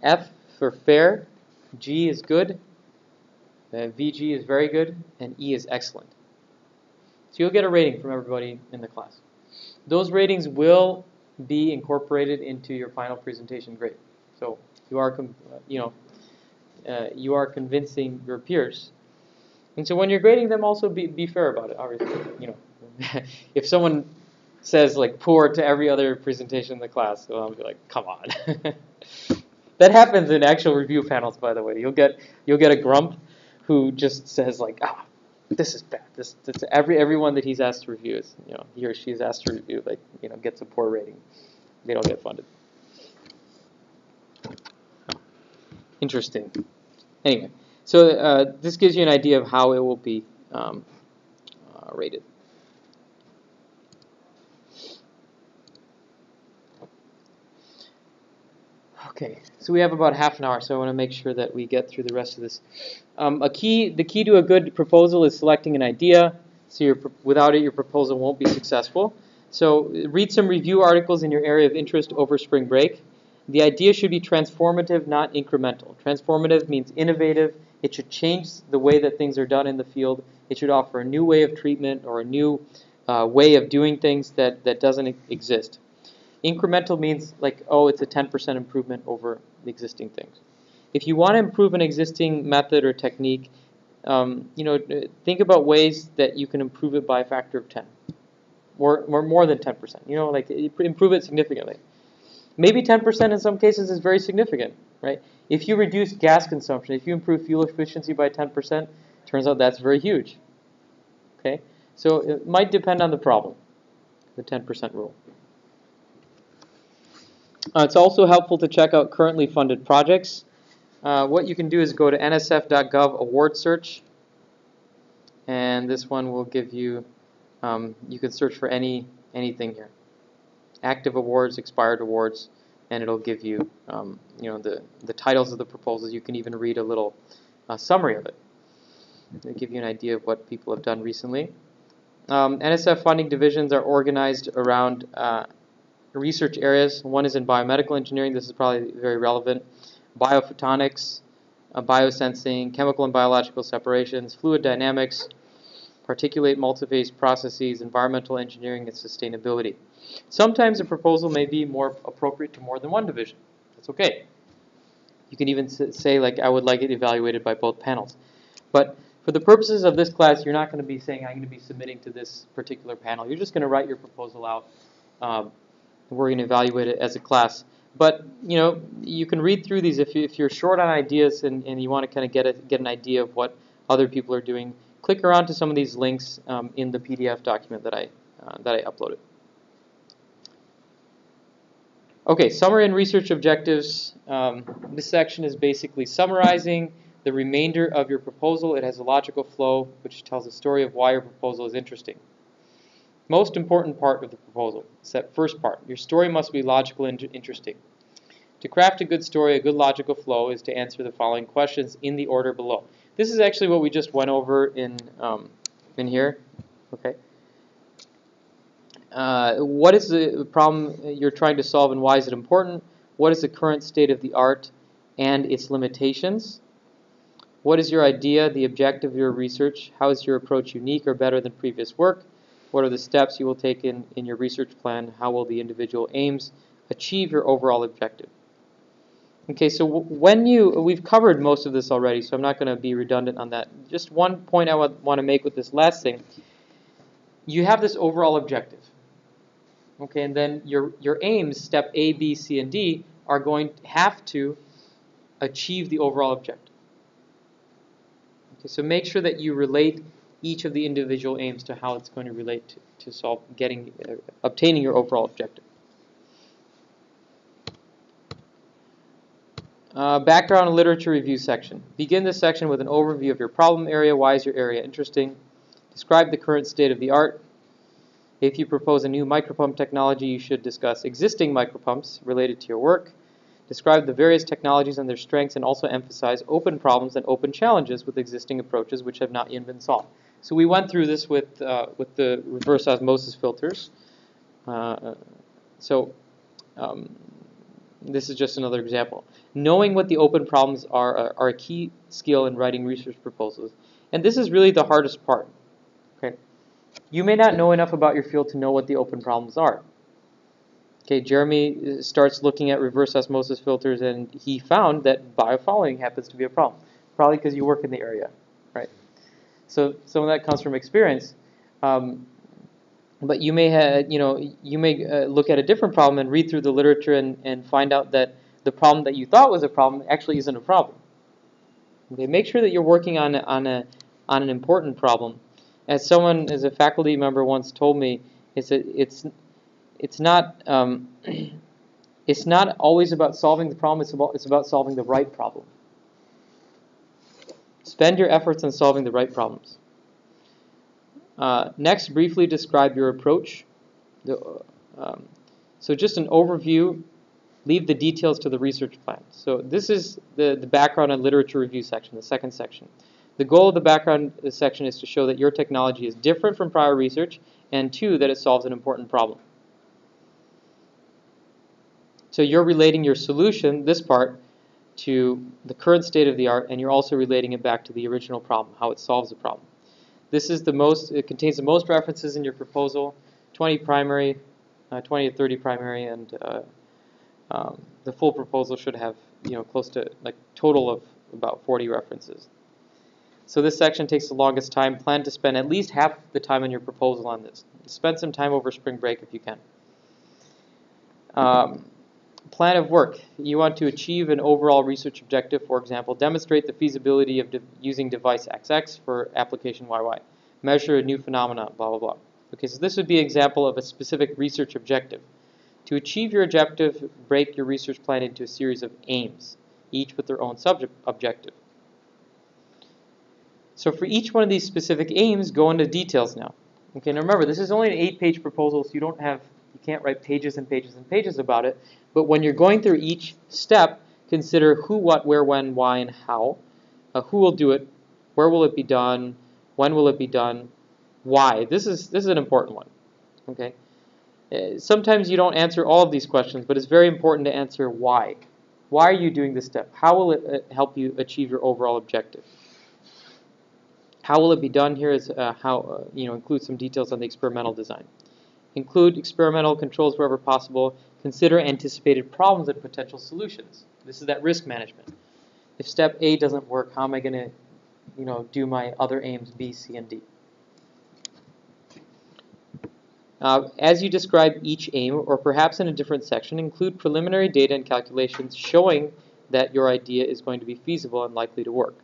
F for fair, G is good, VG is very good, and E is excellent. So you'll get a rating from everybody in the class. Those ratings will be incorporated into your final presentation grade. So you are convincing your peers. And so when you're grading them, also be fair about it. Obviously, if someone says like poor to every other presentation in the class, well, I'll be like, come on. That happens in actual review panels, by the way. You'll get a grump who just says like, this is bad. This everyone that he's asked to review is, he or she is asked to review, like, gets a poor rating. They don't get funded. Interesting. Anyway, so this gives you an idea of how it will be rated. Okay, so we have about half an hour, so I want to make sure that we get through the rest of this. The key to a good proposal is selecting an idea. So without it, your proposal won't be successful. So read some review articles in your area of interest over spring break. The idea should be transformative, not incremental. Transformative means innovative. It should change the way that things are done in the field. It should offer a new way of treatment or a new way of doing things that doesn't exist. Incremental means like, it's a 10% improvement over the existing things. If you want to improve an existing method or technique, think about ways that you can improve it by a factor of 10, or more than 10%. Like improve it significantly. Maybe 10% in some cases is very significant, right? If you reduce gas consumption, if you improve fuel efficiency by 10%, turns out that's very huge. Okay, so it might depend on the problem, the 10% rule. It's also helpful to check out currently funded projects. What you can do is go to nsf.gov award search, and this one will give you, you can search for anything here. Active awards, expired awards, and it'll give you, the titles of the proposals. You can even read a little summary of it. It'll give you an idea of what people have done recently. NSF funding divisions are organized around research areas. One is in biomedical engineering. This is probably very relevant. Biophotonics, biosensing, chemical and biological separations, fluid dynamics, particulate multiphase processes, environmental engineering, and sustainability. Sometimes a proposal may be more appropriate to more than one division. That's okay. You can even say, like, I would like it evaluated by both panels. But for the purposes of this class, you're not going to be saying, I'm going to be submitting to this particular panel. You're just going to write your proposal out. We're going to evaluate it as a class. But, you can read through these if you're short on ideas and you want to kind of get an idea of what other people are doing. Click around to some of these links in the PDF document that I uploaded. Okay, summary and research objectives. This section is basically summarizing the remainder of your proposal. It has a logical flow which tells a story of why your proposal is interesting. Most important part of the proposal is that first part. Your story must be logical and interesting. To craft a good story, a good logical flow is to answer the following questions in the order below. This is actually what we just went over in here. Okay. What is the problem you're trying to solve and why is it important? What is the current state of the art and its limitations? What is your idea, the objective of your research? How is your approach unique or better than previous work? What are the steps you will take in your research plan? How will the individual aims achieve your overall objective? Okay, so we've covered most of this already, so I'm not going to be redundant on that. Just one point I want to make with this last thing. You have this overall objective. Okay, and then your aims, step A, B, C, and D, are going to have to achieve the overall objective. Okay, so make sure that you relate each of the individual aims to how it's going to relate to obtaining your overall objective. Background and literature review section. Begin this section with an overview of your problem area. Why is your area interesting? Describe the current state of the art. If you propose a new micropump technology, you should discuss existing micropumps related to your work. Describe the various technologies and their strengths, and also emphasize open problems and open challenges with existing approaches which have not yet been solved. So we went through this with the reverse osmosis filters. This is just another example. Knowing what the open problems are a key skill in writing research proposals. And this is really the hardest part. Okay, you may not know enough about your field to know what the open problems are. Okay, Jeremy starts looking at reverse osmosis filters and he found that biofouling happens to be a problem. Probably because you work in the area, right? So some of that comes from experience. But you may look at a different problem and read through the literature and find out that the problem that you thought was a problem actually isn't a problem. Okay, make sure that you're working on an important problem. As a faculty member once told me, it's not always about solving the problem. It's about solving the right problem. Spend your efforts on solving the right problems. Next, briefly describe your approach. So just an overview. Leave the details to the research plan. So this is the background and literature review section, the second section. The goal of the background section is to show that your technology is different from prior research, and two, that it solves an important problem. So you're relating your solution, this part, to the current state of the art, and you're also relating it back to the original problem, how it solves the problem. This is it contains the most references in your proposal, 20 primary, 20 to 30 primary, and the full proposal should have, close to total of about 40 references. So this section takes the longest time. Plan to spend at least half the time on your proposal on this. Spend some time over spring break if you can. Plan of work. You want to achieve an overall research objective. For example, demonstrate the feasibility of using device XX for application YY. Measure a new phenomena, blah, blah, blah. Okay, so this would be an example of a specific research objective. To achieve your objective, break your research plan into a series of aims, each with their own subject objective. So for each one of these specific aims, go into details now. Okay, now remember, this is only an 8-page proposal, so you can't write pages and pages and pages about it. But when you're going through each step, consider who, what, where, when, why, and how. Who will do it? Where will it be done? When will it be done? Why? This is an important one. Okay. Sometimes you don't answer all of these questions, but it's very important to answer why. Why are you doing this step? How will it help you achieve your overall objective? How will it be done here is include some details on the experimental design. Include experimental controls wherever possible. Consider anticipated problems and potential solutions. This is that risk management. If step A doesn't work, how am I going to do my other aims B, C, and D? As you describe each aim, or perhaps in a different section, include preliminary data and calculations showing that your idea is going to be feasible and likely to work.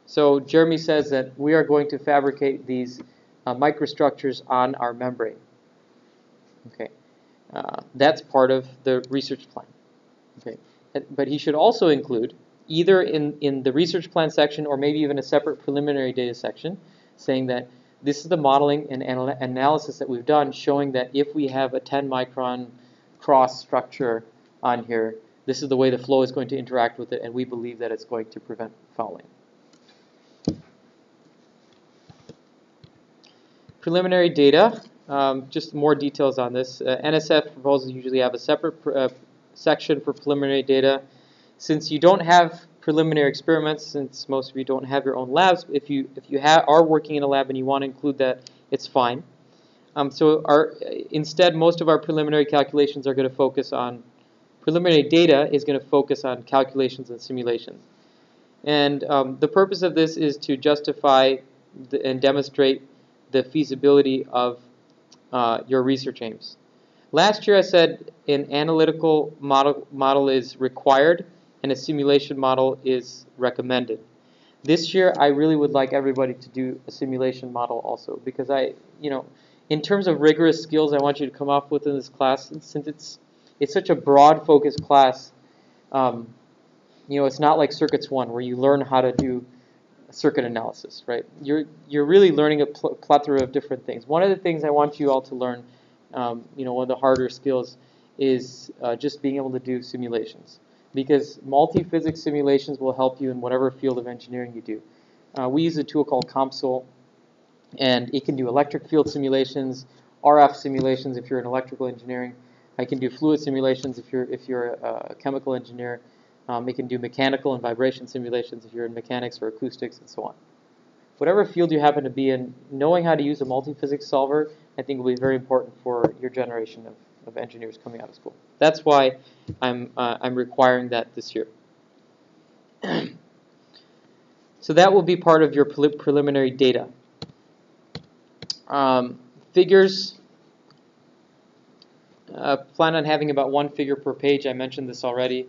So Jeremy says that we are going to fabricate these microstructures on our membrane. Okay, that's part of the research plan. Okay, but he should also include, either in the research plan section or maybe even a separate preliminary data section, saying that this is the modeling and analysis that we've done showing that if we have a 10-micron cross structure on here, this is the way the flow is going to interact with it, and we believe that it's going to prevent fouling. Preliminary data, just more details on this. NSF proposals usually have a separate section for preliminary data. Since you don't have preliminary experiments, since most of you don't have your own labs, if you are working in a lab and you want to include that, it's fine. Instead, most of our preliminary calculations are going to focus on, preliminary data is going to focus on calculations and simulations. And the purpose of this is to justify and demonstrate the feasibility of your research aims. Last year I said an analytical model is required and a simulation model is recommended. This year I really would like everybody to do a simulation model also, because in terms of rigorous skills I want you to come up with in this class, since it's such a broad focused class, it's not like Circuits 1 where you learn how to do circuit analysis, right? You're really learning a plethora of different things. One of the things I want you all to learn, one of the harder skills, is just being able to do simulations, because multi-physics simulations will help you in whatever field of engineering you do. We use a tool called COMSOL, and it can do electric field simulations, RF simulations if you're in electrical engineering. I can do fluid simulations if you're a chemical engineer. It can do mechanical and vibration simulations if you're in mechanics or acoustics and so on. Whatever field you happen to be in, knowing how to use a multi-physics solver, I think, will be very important for your generation of engineers coming out of school. That's why I'm requiring that this year. So that will be part of your preliminary data. Figures. Plan on having about one figure per page. I mentioned this already.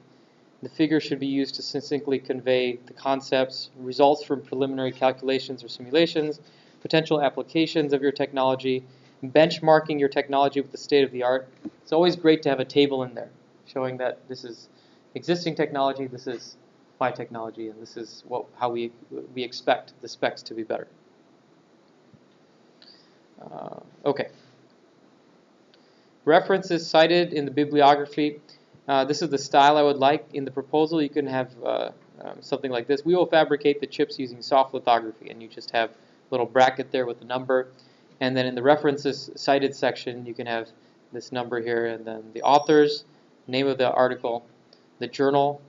The figure should be used to succinctly convey the concepts, results from preliminary calculations or simulations, potential applications of your technology, benchmarking your technology with the state of the art. It's always great to have a table in there showing that this is existing technology, this is my technology, and this is how we expect the specs to be better. Okay. References cited in the bibliography. This is the style I would like in the proposal. You can have something like this. We will fabricate the chips using soft lithography, and you just have a little bracket there with the number. And then in the references cited section, you can have this number here, and then the authors, name of the article, the journal,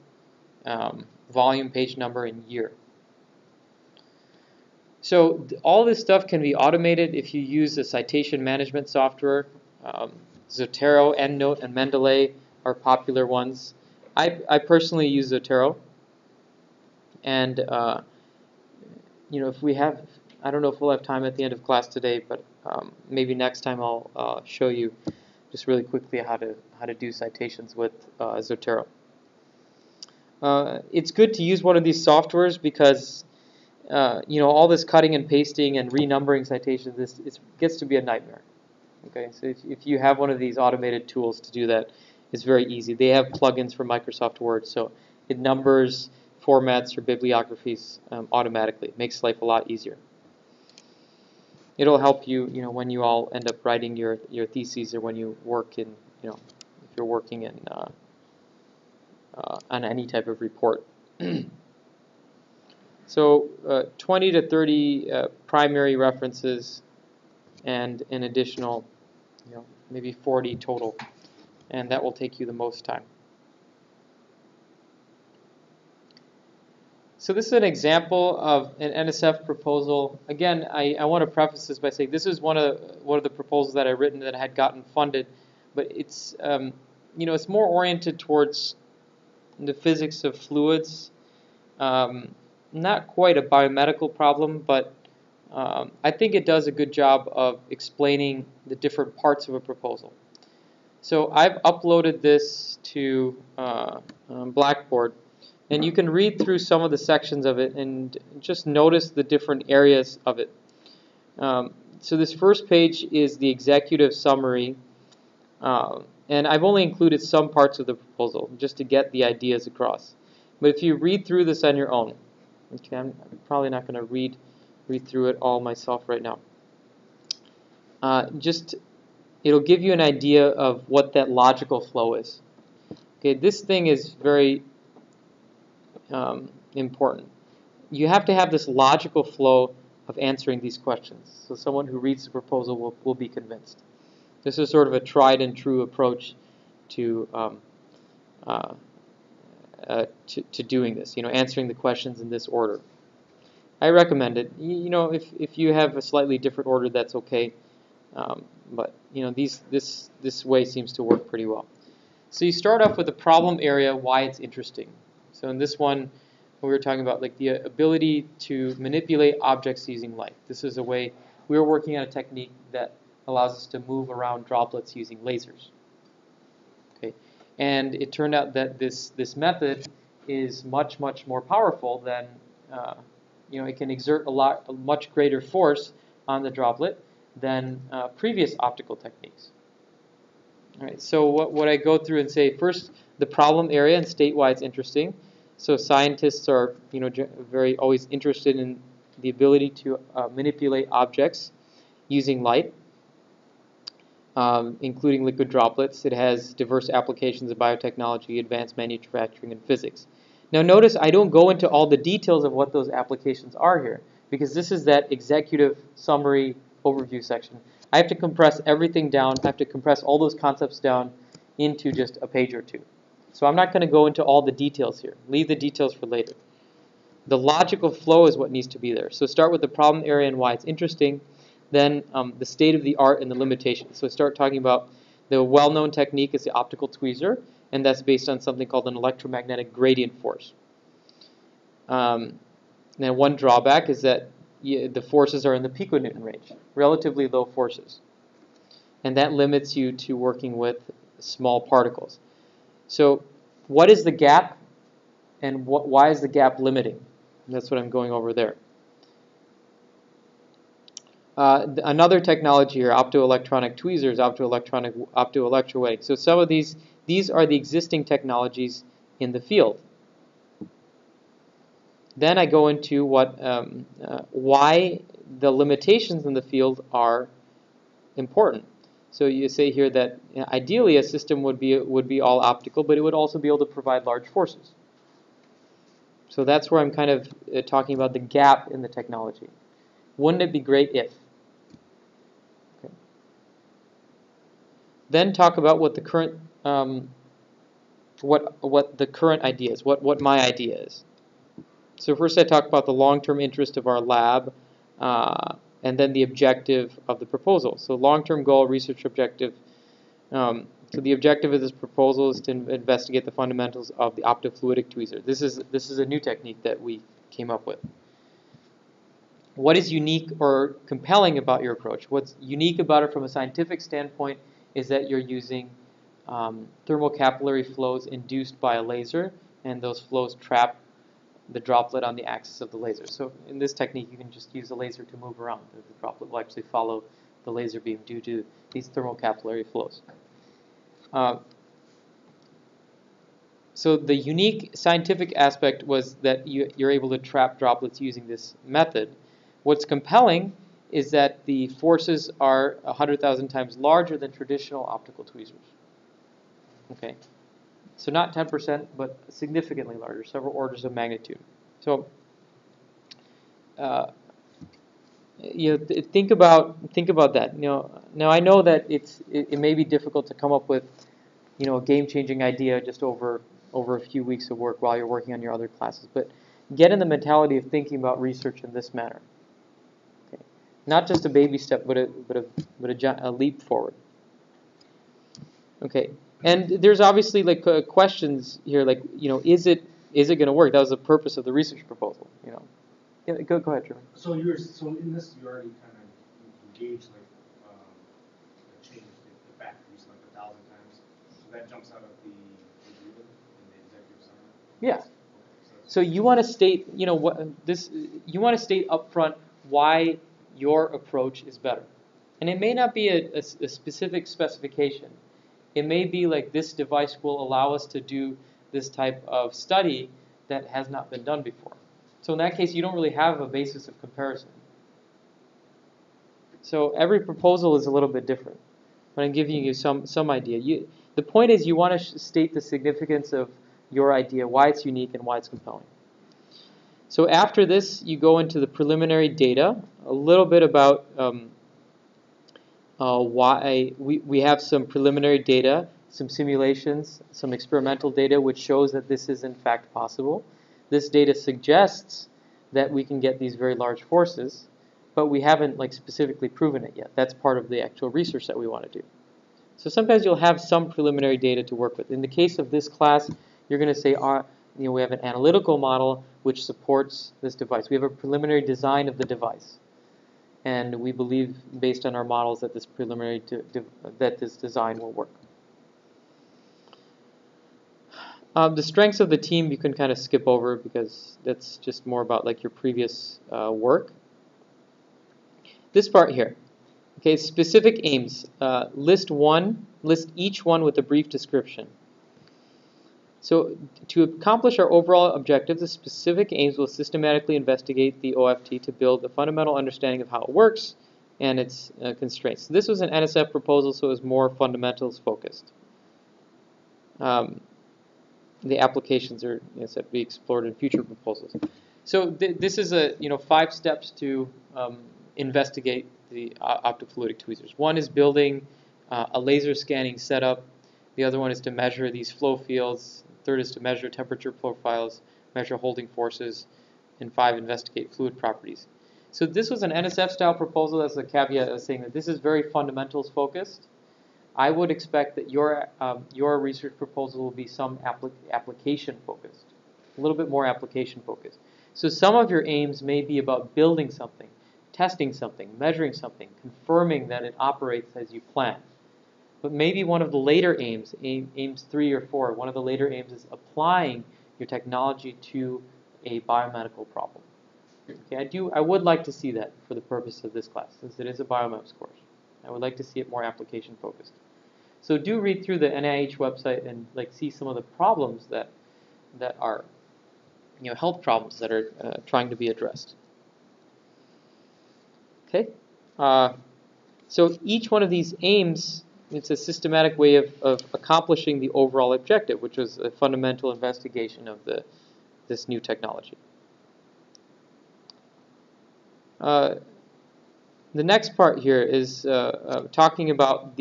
volume, page number, and year. So all this stuff can be automated if you use a citation management software. Zotero, EndNote, and Mendeley are popular ones. I personally use Zotero, and if we have, I don't know if we'll have time at the end of class today, but maybe next time I'll show you just really quickly how to do citations with Zotero. It's good to use one of these softwares because all this cutting and pasting and renumbering citations, it gets to be a nightmare. Okay, so if you have one of these automated tools to do that, it's very easy. They have plugins for Microsoft Word, so it numbers, formats, or bibliographies automatically. It makes life a lot easier. It'll help you, when you all end up writing your theses, or when you work in, if you're working in on any type of report. So 20 to 30 primary references, and an additional, maybe 40 total, and that will take you the most time. So this is an example of an NSF proposal. Again, I want to preface this by saying this is one of the proposals that I've written that had gotten funded, but it's it's more oriented towards the physics of fluids. Not quite a biomedical problem, but I think it does a good job of explaining the different parts of a proposal. So I've uploaded this to Blackboard, and you can read through some of the sections of it and just notice the different areas of it. So this first page is the executive summary, and I've only included some parts of the proposal just to get the ideas across. But if you read through this on your own, okay, I'm probably not going to read through it all myself right now. It'll give you an idea of what that logical flow is. Okay, this thing is very important. You have to have this logical flow of answering these questions. So someone who reads the proposal will be convinced. This is sort of a tried and true approach to doing this. Answering the questions in this order. I recommend it. If you have a slightly different order, that's okay. But this way seems to work pretty well. So you start off with the problem area, why it's interesting. So in this one, we were talking about like the ability to manipulate objects using light. This is a way we were working on a technique that allows us to move around droplets using lasers. Okay, and it turned out that this method is much more powerful than it can exert a much greater force on the droplet than previous optical techniques. All right, so what I go through and say, first, the problem area and state why it's interesting. So scientists are very always interested in the ability to manipulate objects using light, including liquid droplets. It has diverse applications in biotechnology, advanced manufacturing, and physics. Now notice I don't go into all the details of what those applications are here, because this is that executive summary overview section. I have to compress everything down. I have to compress all those concepts down into just a page or two. So I'm not going to go into all the details here. Leave the details for later. The logical flow is what needs to be there. So start with the problem area and why it's interesting. Then the state of the art and the limitations. So start talking about the well-known technique is the optical tweezer, and that's based on something called an electromagnetic gradient force. Now one drawback is that the forces are in the piconewton range, relatively low forces. And that limits you to working with small particles. So what is the gap, and why is the gap limiting? That's what I'm going over there. Another technology here, optoelectronic tweezers, optoelectrowetting. So some of these are the existing technologies in the field. Then I go into why the limitations in the field are important. So you say here that ideally a system would be all optical, but it would also be able to provide large forces. So that's where I'm kind of talking about the gap in the technology. Wouldn't it be great if? Okay. Then talk about what the current what the current idea is, what my idea is. So first I talk about the long-term interest of our lab, and then the objective of the proposal. So long-term goal, research objective. So the objective of this proposal is to investigate the fundamentals of the optofluidic tweezer. This is a new technique that we came up with. What is unique or compelling about your approach? What's unique about it from a scientific standpoint is that you're using thermocapillary flows induced by a laser, and those flows trap the droplet on the axis of the laser. So in this technique, you can just use a laser to move around. The droplet will actually follow the laser beam due to these thermocapillary flows. So the unique scientific aspect was that you're able to trap droplets using this method. What's compelling is that the forces are 100,000 times larger than traditional optical tweezers. Okay, so not 10%, but significantly larger, several orders of magnitude. So, think about that. Now I know that it may be difficult to come up with, a game-changing idea just over a few weeks of work while you're working on your other classes, but get in the mentality of thinking about research in this manner. Okay. Not just a baby step, but a leap forward. Okay, and there's obviously questions here, is it going to work? That was the purpose of the research proposal. Yeah, go ahead, Truman. So in this you already kind of engaged change the factories 1,000 times. So that jumps out of the agreement in the executive summary. Yeah. So you want to state, you want to state upfront why your approach is better, and it may not be a specific specification. It may be like this device will allow us to do this type of study that has not been done before. So in that case, you don't really have a basis of comparison. So every proposal is a little bit different, but I'm giving you some idea. The point is you want to state the significance of your idea, why it's unique and why it's compelling. So after this, you go into the preliminary data, a little bit about why we have some preliminary data, some simulations, some experimental data which shows that this is in fact possible. This data suggests that we can get these very large forces, but we haven't specifically proven it yet. That's part of the actual research that we want to do. So sometimes you'll have some preliminary data to work with. In the case of this class, you're going to say, we have an analytical model which supports this device. We have a preliminary design of the device. And we believe, based on our models, that this this design will work. The strengths of the team you can kind of skip over because that's just more about your previous work. This part here, okay, specific aims. List each one with a brief description. So to accomplish our overall objectives, the specific aims will systematically investigate the OFT to build a fundamental understanding of how it works and its constraints. So this was an NSF proposal, so it was more fundamentals focused. The applications are, as I said, be explored in future proposals. So this is 5 steps to investigate the optofluidic tweezers. One is building a laser scanning setup. The other one is to measure these flow fields. Third is to measure temperature profiles, measure holding forces, and 5, investigate fluid properties. So this was an NSF-style proposal. That's the caveat of saying that this is very fundamentals focused. I would expect that your research proposal will be some application focused, a little bit more application focused. So some of your aims may be about building something, testing something, measuring something, confirming that it operates as you plan. But maybe one of the later aims, aims 3 or 4, one of the later aims is applying your technology to a biomedical problem. Okay, I would like to see that for the purpose of this class, since it is a biomems course. I would like to see it more application focused. So do read through the NIH website and see some of the problems that are health problems that are trying to be addressed. Okay, so each one of these aims, it's a systematic way of accomplishing the overall objective, which was a fundamental investigation of this new technology. The next part here is talking about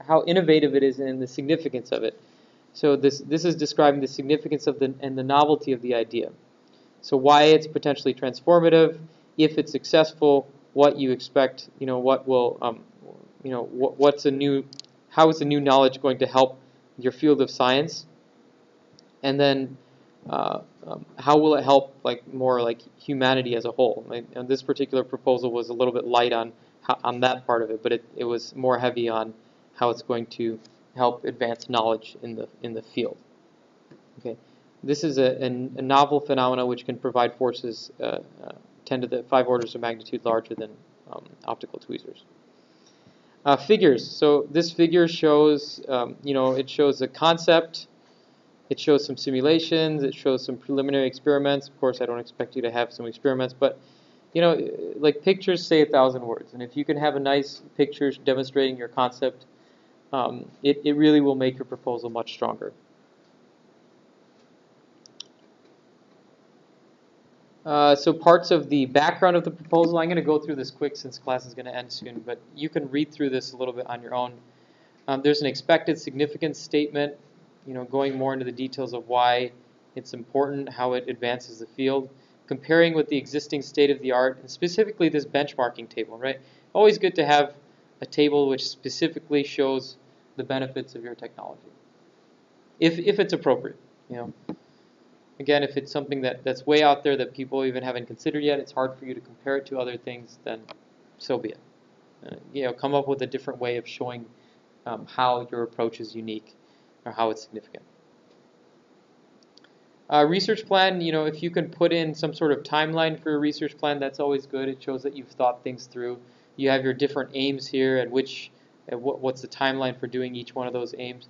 how innovative it is and the significance of it. So this is describing the significance of and the novelty of the idea. So why it's potentially transformative, if it's successful, what you expect, what will, how is the new knowledge going to help your field of science, and then how will it help more humanity as a whole. And this particular proposal was a little bit light on that part of it, but it was more heavy on how it's going to help advance knowledge in the field. Okay, this is a novel phenomena which can provide forces 10 to the 5 orders of magnitude larger than optical tweezers. Figures. So this figure shows, it shows a concept. It shows some simulations. It shows some preliminary experiments. Of course, I don't expect you to have some experiments, but like pictures say 1,000 words. And if you can have a nice picture demonstrating your concept, it really will make your proposal much stronger. So parts of the background of the proposal, I'm going to go through this quick since class is going to end soon, but you can read through this a little bit on your own. There's an expected significance statement, going more into the details of why it's important, how it advances the field, comparing with the existing state of the art, and specifically this benchmarking table, right? Always good to have a table which specifically shows the benefits of your technology, if it's appropriate, Again, if it's something that's way out there that people even haven't considered yet, it's hard for you to compare it to other things, then so be it. Come up with a different way of showing how your approach is unique or how it's significant. Research plan, if you can put in some sort of timeline for your research plan, that's always good. It shows that you've thought things through. You have your different aims here and what's the timeline for doing each one of those aims.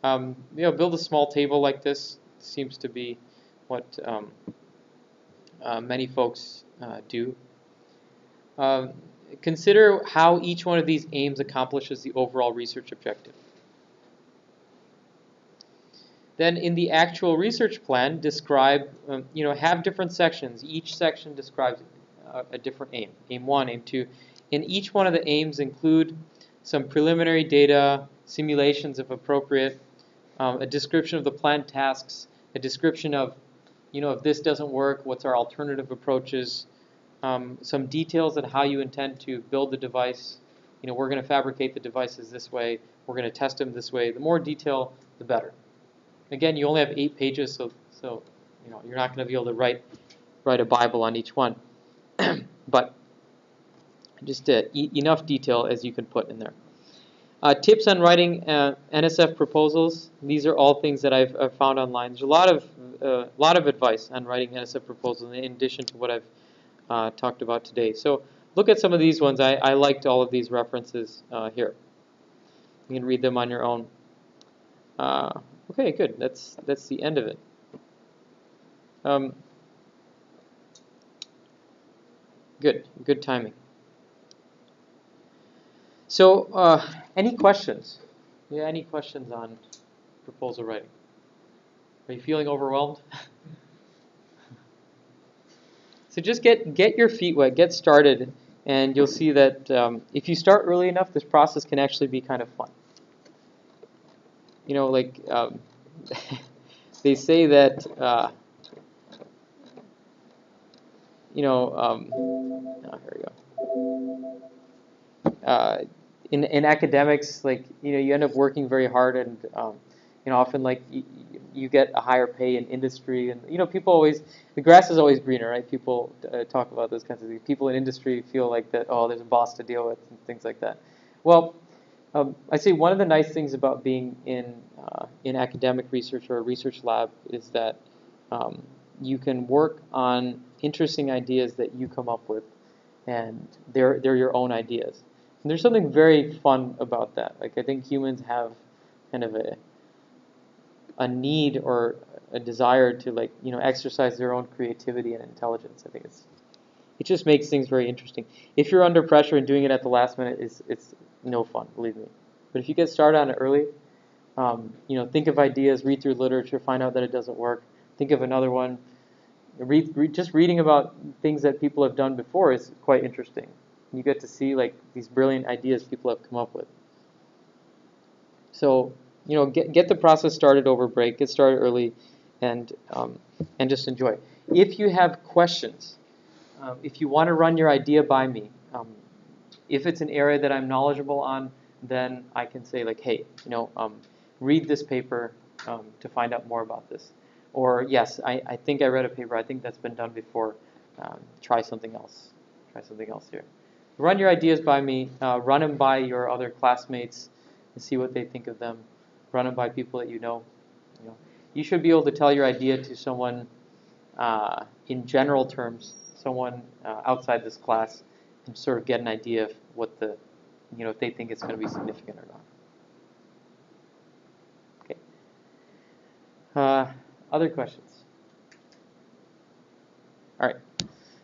Build a small table like this. Seems to be what many folks do. Consider how each one of these aims accomplishes the overall research objective. Then in the actual research plan, describe, have different sections. Each section describes a different aim. Aim 1, aim 2. In each one of the aims include some preliminary data, simulations if appropriate, a description of the planned tasks, a description of, if this doesn't work, what's our alternative approaches, some details on how you intend to build the device. We're going to fabricate the devices this way. We're going to test them this way. The more detail, the better. Again, you only have 8 pages, so you're not going to be able to write a Bible on each one. But just enough detail as you can put in there. Tips on writing NSF proposals. These are all things that I've found online. There's a lot of advice on writing NSF proposals in addition to what I've talked about today. So look at some of these ones. I liked all of these references here. You can read them on your own. Okay, good. That's the end of it. Good timing. So, any questions? Yeah, any questions on proposal writing? Are you feeling overwhelmed? So just get your feet wet, get started, and you'll see that if you start early enough, this process can actually be kind of fun. They say that here we go. In academics, you end up working very hard, and often you get a higher pay in industry, and people always, the grass is always greener, right? People talk about those kinds of things. People in industry feel like that, oh, there's a boss to deal with and things like that. Well, I say one of the nice things about being in academic research or a research lab is that you can work on interesting ideas that you come up with, and they're your own ideas. And there's something very fun about that. I think humans have kind of a need or a desire to exercise their own creativity and intelligence. I think it just makes things very interesting. If you're under pressure and doing it at the last minute, it's no fun, believe me. But if you get started on it early, think of ideas, read through literature, find out that it doesn't work, think of another one. Just reading about things that people have done before is quite interesting. You get to see these brilliant ideas people have come up with. So get the process started over break. Get started early, and just enjoy. If you have questions, if you want to run your idea by me, if it's an area that I'm knowledgeable on, then I can say hey, read this paper to find out more about this. Or yes, I think I read a paper. I think that's been done before. Try something else. Try something else here. Run your ideas by me. Run them by your other classmates and see what they think of them. Run them by people that you know. You should be able to tell your idea to someone in general terms, someone outside this class, and sort of get an idea of what the, if they think it's going to be significant or not. Okay. Other questions? All right.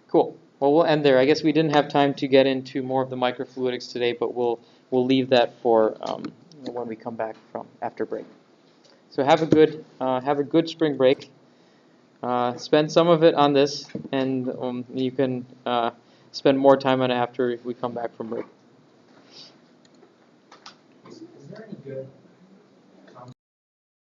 Cool. Well, we'll end there. I guess we didn't have time to get into more of the microfluidics today, but we'll leave that for when we come back from after break. So have a good spring break. Spend some of it on this, and you can spend more time on it after we come back from break. Is there any good